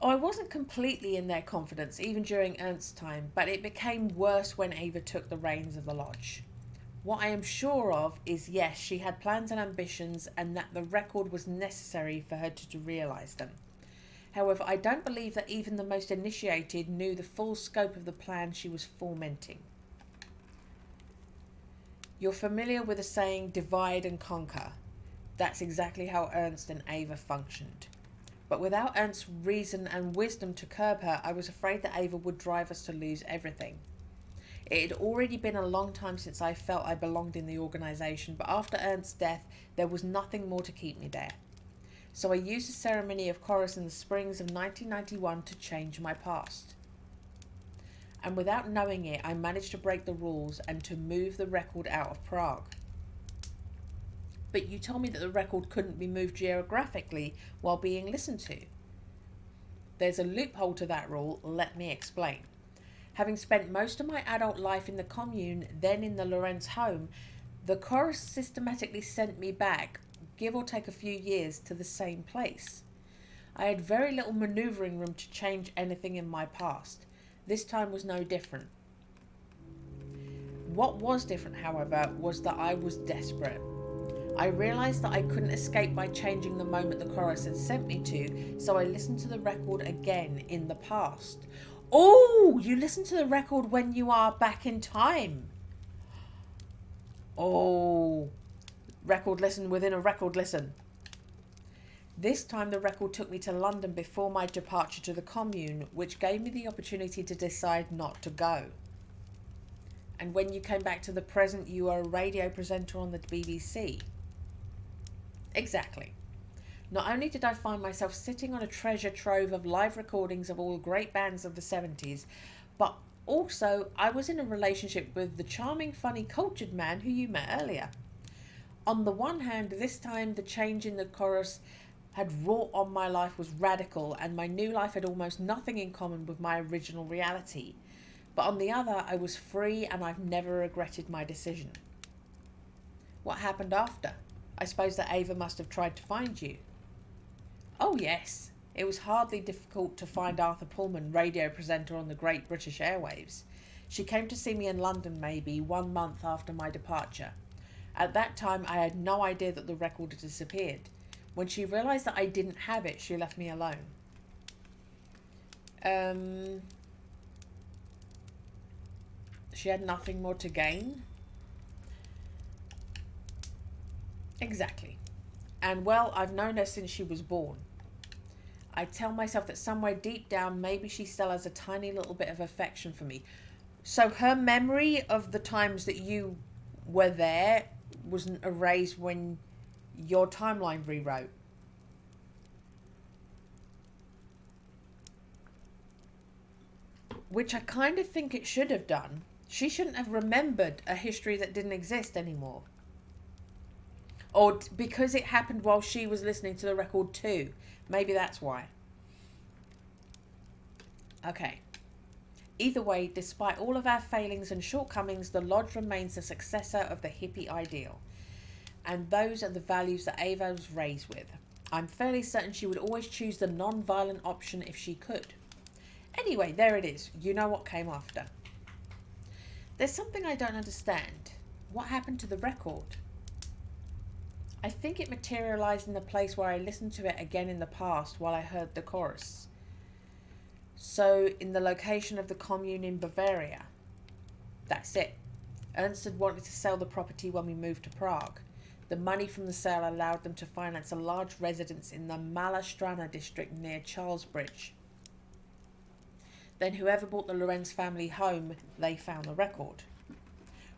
Oh, I wasn't completely in their confidence, even during Ernst's time, but it became worse when Ava took the reins of the lodge. What I am sure of is yes, she had plans and ambitions, and that the record was necessary for her to realise them. However, I don't believe that even the most initiated knew the full scope of the plan she was fomenting. You're familiar with the saying, divide and conquer. That's exactly how Ernst and Ava functioned. But without Ernst's reason and wisdom to curb her, I was afraid that Ava would drive us to lose everything. It had already been a long time since I felt I belonged in the organisation, but after Ernst's death, there was nothing more to keep me there. So I used the ceremony of chorus in the springs of 1991 to change my past. And without knowing it, I managed to break the rules and to move the record out of Prague. But you told me that the record couldn't be moved geographically while being listened to. There's a loophole to that rule, let me explain. Having spent most of my adult life in the commune, then in the Lorenz home, the chorus systematically sent me back, give or take a few years, to the same place. I had very little manoeuvring room to change anything in my past. This time was no different. What was different, however, was that I was desperate. I realised that I couldn't escape by changing the moment the chorus had sent me to, so I listened to the record again in the past. Oh, you listen to the record when you are back in time. Oh, record listen within a record listen. This time the record took me to London before my departure to the commune, which gave me the opportunity to decide not to go. And when you came back to the present, you were a radio presenter on the BBC. Exactly. Not only did I find myself sitting on a treasure trove of live recordings of all great bands of the 70s, but also I was in a relationship with the charming, funny, cultured man who you met earlier. On the one hand, this time the change in the chorus had wrought on my life was radical, and my new life had almost nothing in common with my original reality. But on the other, I was free, and I've never regretted my decision. What happened after? I suppose that Ava must have tried to find you. Oh yes, it was hardly difficult to find Arthur Pullman, radio presenter on the Great British Airwaves. She came to see me in London maybe 1 month after my departure. At that time I had no idea that the record had disappeared. When she realised that I didn't have it, she left me alone. She had nothing more to gain? Exactly. And well, I've known her since she was born. I tell myself that somewhere deep down, maybe she still has a tiny little bit of affection for me. So her memory of the times that you were there wasn't erased when your timeline rewrote. Which I kind of think it should have done. She shouldn't have remembered a history that didn't exist anymore. Or because it happened while she was listening to the record too. Maybe that's why. Okay. Either way, despite all of our failings and shortcomings, the Lodge remains the successor of the hippie ideal. And those are the values that Ava was raised with. I'm fairly certain she would always choose the non-violent option if she could. Anyway, there it is. You know what came after. There's something I don't understand. What happened to the record? I think it materialised in the place where I listened to it again in the past while I heard the chorus. So, in the location of the commune in Bavaria. That's it. Ernst had wanted to sell the property when we moved to Prague. The money from the sale allowed them to finance a large residence in the Malá Strana district near Charlesbridge. Then whoever bought the Lorenz family home, they found the record.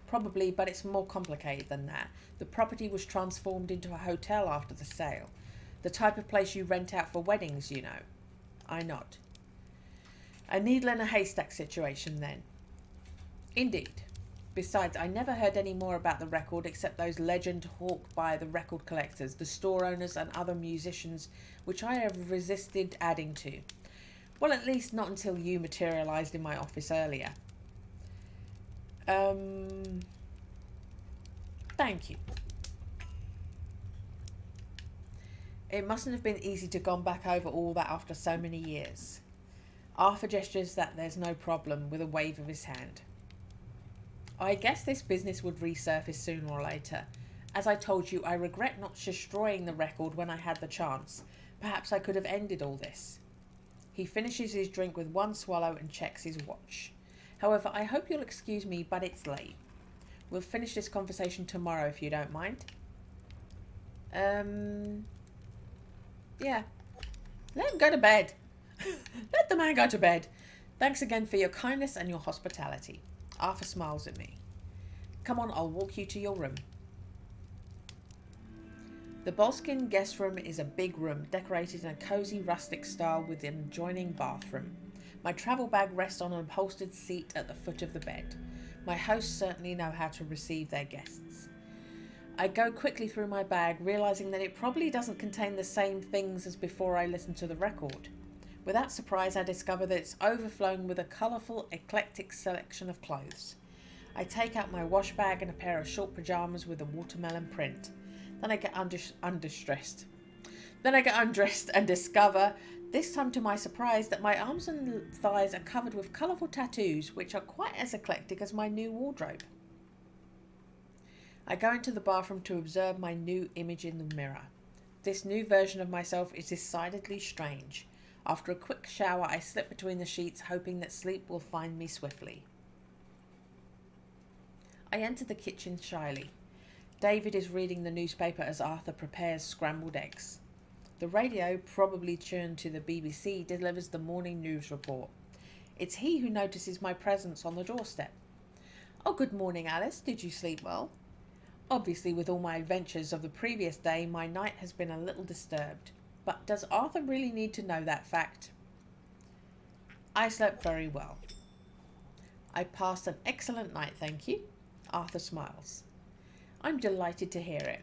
Probably, but it's more complicated than that. The property was transformed into a hotel after the sale. The type of place you rent out for weddings, you know. I nod. A needle in a haystack situation then. Indeed. Besides, I never heard any more about the record except those legends hawked by the record collectors, the store owners and other musicians, which I have resisted adding to. Well, at least not until you materialised in my office earlier. Thank you. It mustn't have been easy to gone back over all that after so many years. Arthur gestures that there's no problem with a wave of his hand. I guess this business would resurface sooner or later. As I told you, I regret not destroying the record when I had the chance. Perhaps I could have ended all this. He finishes his drink with one swallow and checks his watch. However, I hope you'll excuse me, but it's late. We'll finish this conversation tomorrow if you don't mind. Yeah. Let him go to bed. Let the man go to bed. Thanks again for your kindness and your hospitality. Arthur smiles at me. Come on, I'll walk you to your room. The Boleskine guest room is a big room, decorated in a cosy rustic style with an adjoining bathroom. My travel bag rests on an upholstered seat at the foot of the bed. My hosts certainly know how to receive their guests. I go quickly through my bag, realising that it probably doesn't contain the same things as before I listened to the record. Without surprise, I discover that it's overflowing with a colourful, eclectic selection of clothes. I take out my wash bag and a pair of short pyjamas with a watermelon print. Then I get undressed and discover, this time to my surprise, that my arms and thighs are covered with colourful tattoos, which are quite as eclectic as my new wardrobe. I go into the bathroom to observe my new image in the mirror. This new version of myself is decidedly strange. After a quick shower, I slip between the sheets, hoping that sleep will find me swiftly. I enter the kitchen shyly. David is reading the newspaper as Arthur prepares scrambled eggs. The radio, probably tuned to the BBC, delivers the morning news report. It's he who notices my presence on the doorstep. Oh, good morning, Alice. Did you sleep well? Obviously, with all my adventures of the previous day, my night has been a little disturbed. But does Arthur really need to know that fact? I slept very well. I passed an excellent night, thank you. Arthur smiles. I'm delighted to hear it.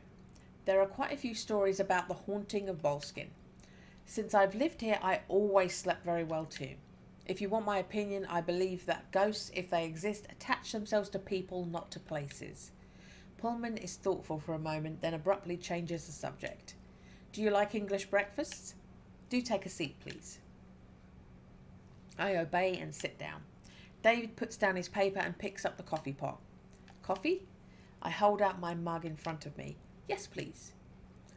There are quite a few stories about the haunting of Boleskine. Since I've lived here, I always slept very well too. If you want my opinion, I believe that ghosts, if they exist, attach themselves to people, not to places. Pullman is thoughtful for a moment, then abruptly changes the subject. Do you like English breakfasts? Do take a seat, please. I obey and sit down. David puts down his paper and picks up the coffee pot. Coffee? I hold out my mug in front of me. Yes, please.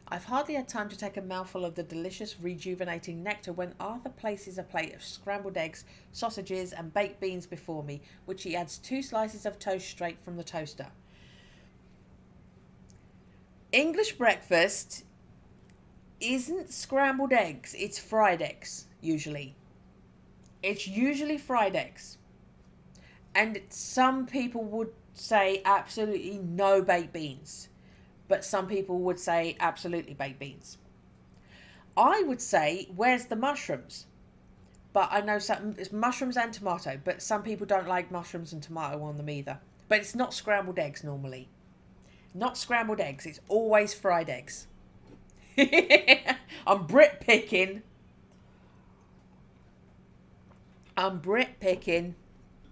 I've hardly had time to take a mouthful of the delicious, rejuvenating nectar when Arthur places a plate of scrambled eggs, sausages, and baked beans before me, which he adds 2 slices of toast straight from the toaster. English breakfast isn't scrambled eggs, it's fried eggs, usually. It's usually fried eggs. And some people would say absolutely no baked beans, but some people would say absolutely baked beans. I would say, where's the mushrooms? But I know it's mushrooms and tomato, but some people don't like mushrooms and tomato on them either. But it's not scrambled eggs normally. Not scrambled eggs, it's always fried eggs. I'm Brit picking.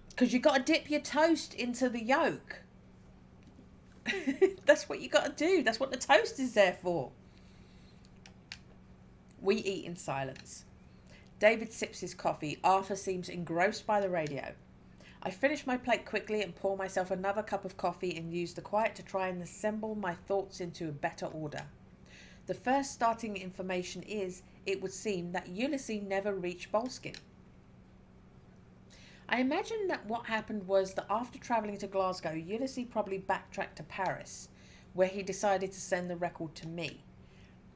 Because you got to dip your toast into the yolk. That's what you got to do. That's what the toast is there for. We eat in silence. David sips his coffee. Arthur seems engrossed by the radio. I finish my plate quickly and pour myself another cup of coffee and use the quiet to try and assemble my thoughts into a better order. The first starting information is, it would seem, that Ulysses never reached Boleskine. I imagine that what happened was that after travelling to Glasgow, Ulysses probably backtracked to Paris, where he decided to send the record to me.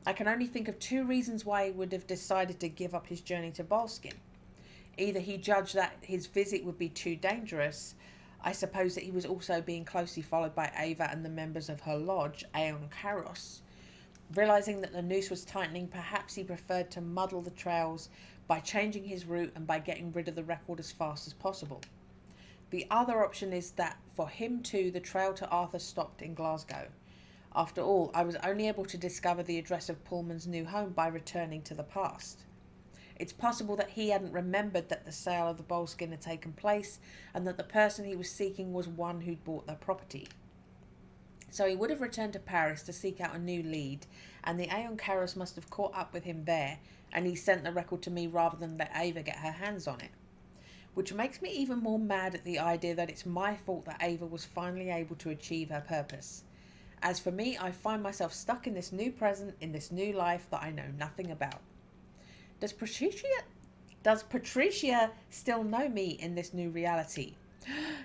I can only think of 2 reasons why he would have decided to give up his journey to Boleskine. Either he judged that his visit would be too dangerous. I suppose that he was also being closely followed by Ava and the members of her lodge, Aeon Karos. Realising that the noose was tightening, perhaps he preferred to muddle the trails by changing his route and by getting rid of the record as fast as possible. The other option is that for him too, the trail to Arthur stopped in Glasgow. After all, I was only able to discover the address of Pullman's new home by returning to the past. It's possible that he hadn't remembered that the sale of the Boleskine had taken place and that the person he was seeking was one who'd bought their property. So he would have returned to Paris to seek out a new lead, and the Aeon Karos must have caught up with him there, and he sent the record to me rather than let Ava get her hands on it. which makes me even more mad at the idea that it's my fault that Ava was finally able to achieve her purpose. As for me, I find myself stuck in this new present, in this new life that I know nothing about. Does Patricia still know me in this new reality?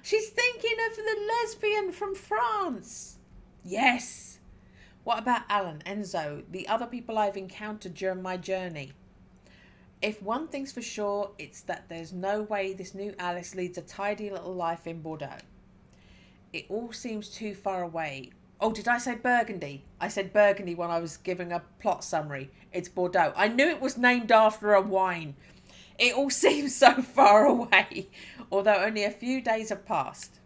She's thinking of the lesbian from France. Yes. What about Alan, Enzo, the other people I've encountered during my journey? If one thing's for sure, it's that there's no way this new Alice leads a tidy little life in Bordeaux. It all seems too far away. Oh, did I say Burgundy? I said Burgundy when I was giving a plot summary. It's Bordeaux. I knew it was named after a wine. It all seems so far away, although only a few days have passed.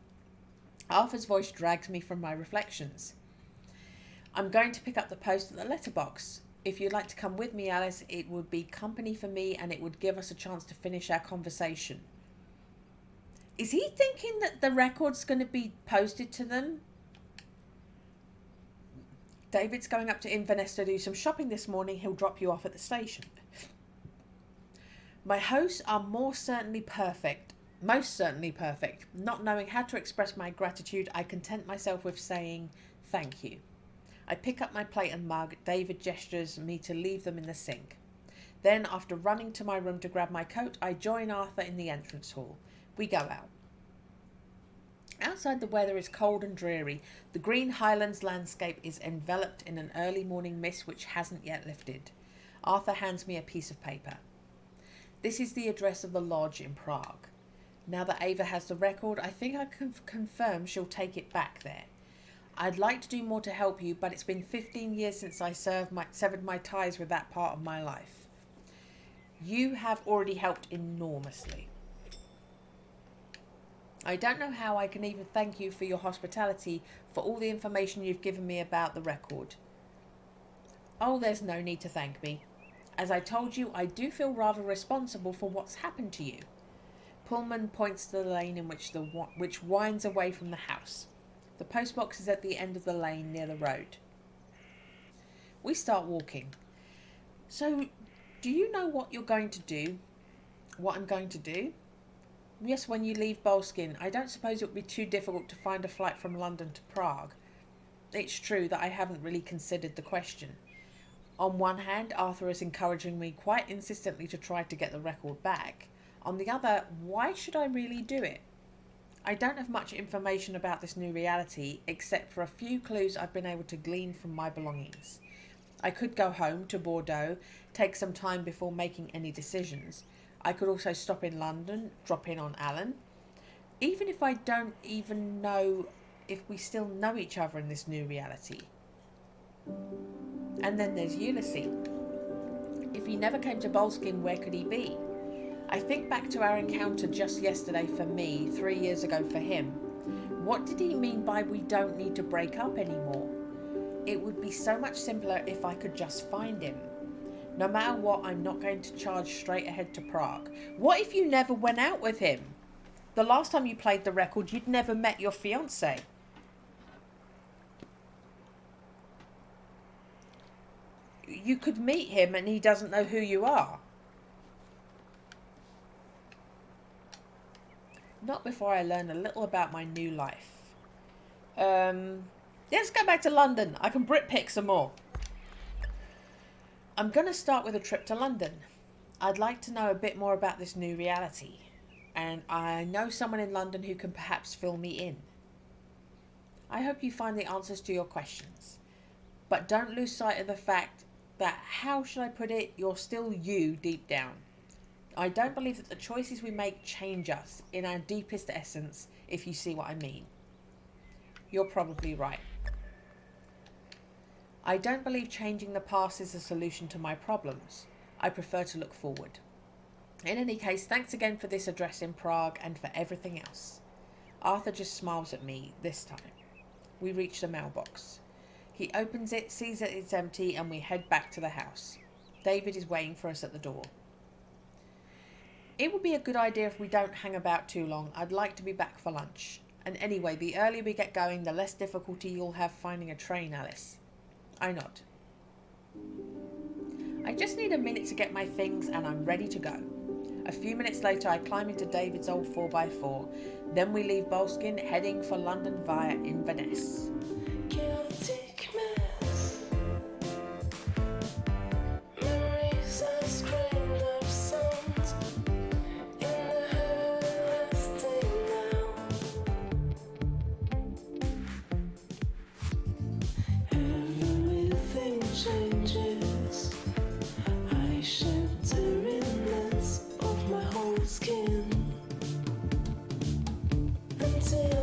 Arthur's voice drags me from my reflections. I'm going to pick up the post at the letterbox. If you'd like to come with me, Alice, it would be company for me and it would give us a chance to finish our conversation. Is he thinking that the record's going to be posted to them? David's going up to Inverness to do some shopping this morning. He'll drop you off at the station. My hosts are most certainly perfect. Not knowing how to express my gratitude, I content myself with saying thank you. I pick up my plate and mug. David gestures me to leave them in the sink. Then, after running to my room to grab my coat, I join Arthur in the entrance hall. We go out. Outside, the weather is cold and dreary. The green Highlands landscape is enveloped in an early morning mist which hasn't yet lifted. Arthur hands me a piece of paper. This is the address of the lodge in Prague. Now that Ava has the record, I think I can confirm she'll take it back there. I'd like to do more to help you, but it's been 15 years since I severed my ties with that part of my life. You have already helped enormously. I don't know how I can even thank you for your hospitality, for all the information you've given me about the record. Oh, there's no need to thank me. As I told you, I do feel rather responsible for what's happened to you. Pullman points to the lane in which winds away from the house. The postbox is at the end of the lane near the road. We start walking. So, do you know what you're going to do? What I'm going to do? Yes, when you leave Boleskine, I don't suppose it would be too difficult to find a flight from London to Prague. It's true that I haven't really considered the question. On one hand, Arthur is encouraging me quite insistently to try to get the record back. On the other, why should I really do it? I don't have much information about this new reality, except for a few clues I've been able to glean from my belongings. I could go home to Bordeaux, take some time before making any decisions. I could also stop in London, drop in on Alan. Even if I don't even know if we still know each other in this new reality. And then there's Ulysses. If he never came to Boleskine, where could he be? I think back to our encounter just yesterday for me, 3 years ago for him. What did he mean by we don't need to break up anymore? It would be so much simpler if I could just find him. No matter what, I'm not going to charge straight ahead to Prague. What if you never went out with him? The last time you played the record, you'd never met your fiancé. You could meet him and he doesn't know who you are. Not before I learn a little about my new life. Let's go back to London. I can Brit pick some more. I'm going to start with a trip to London. I'd like to know a bit more about this new reality. And I know someone in London who can perhaps fill me in. I hope you find the answers to your questions. But don't lose sight of the fact that, how should I put it, you're still you deep down. I don't believe that the choices we make change us in our deepest essence, if you see what I mean. You're probably right. I don't believe changing the past is a solution to my problems. I prefer to look forward. In any case, thanks again for this address in Prague and for everything else. Arthur just smiles at me this time. We reach the mailbox. He opens it, sees that it's empty, and we head back to the house. David is waiting for us at the door. It would be a good idea if we don't hang about too long. I'd like to be back for lunch. And anyway, the earlier we get going, the less difficulty you'll have finding a train, Alice. I nod. I just need a minute to get my things and I'm ready to go. A few minutes later, I climb into David's old 4x4. Then we leave Boleskine, heading for London via Inverness. Chaotic mess. Memories are screamed of songs in the everlasting now. Everything changes. I shed the remnants of my whole skin until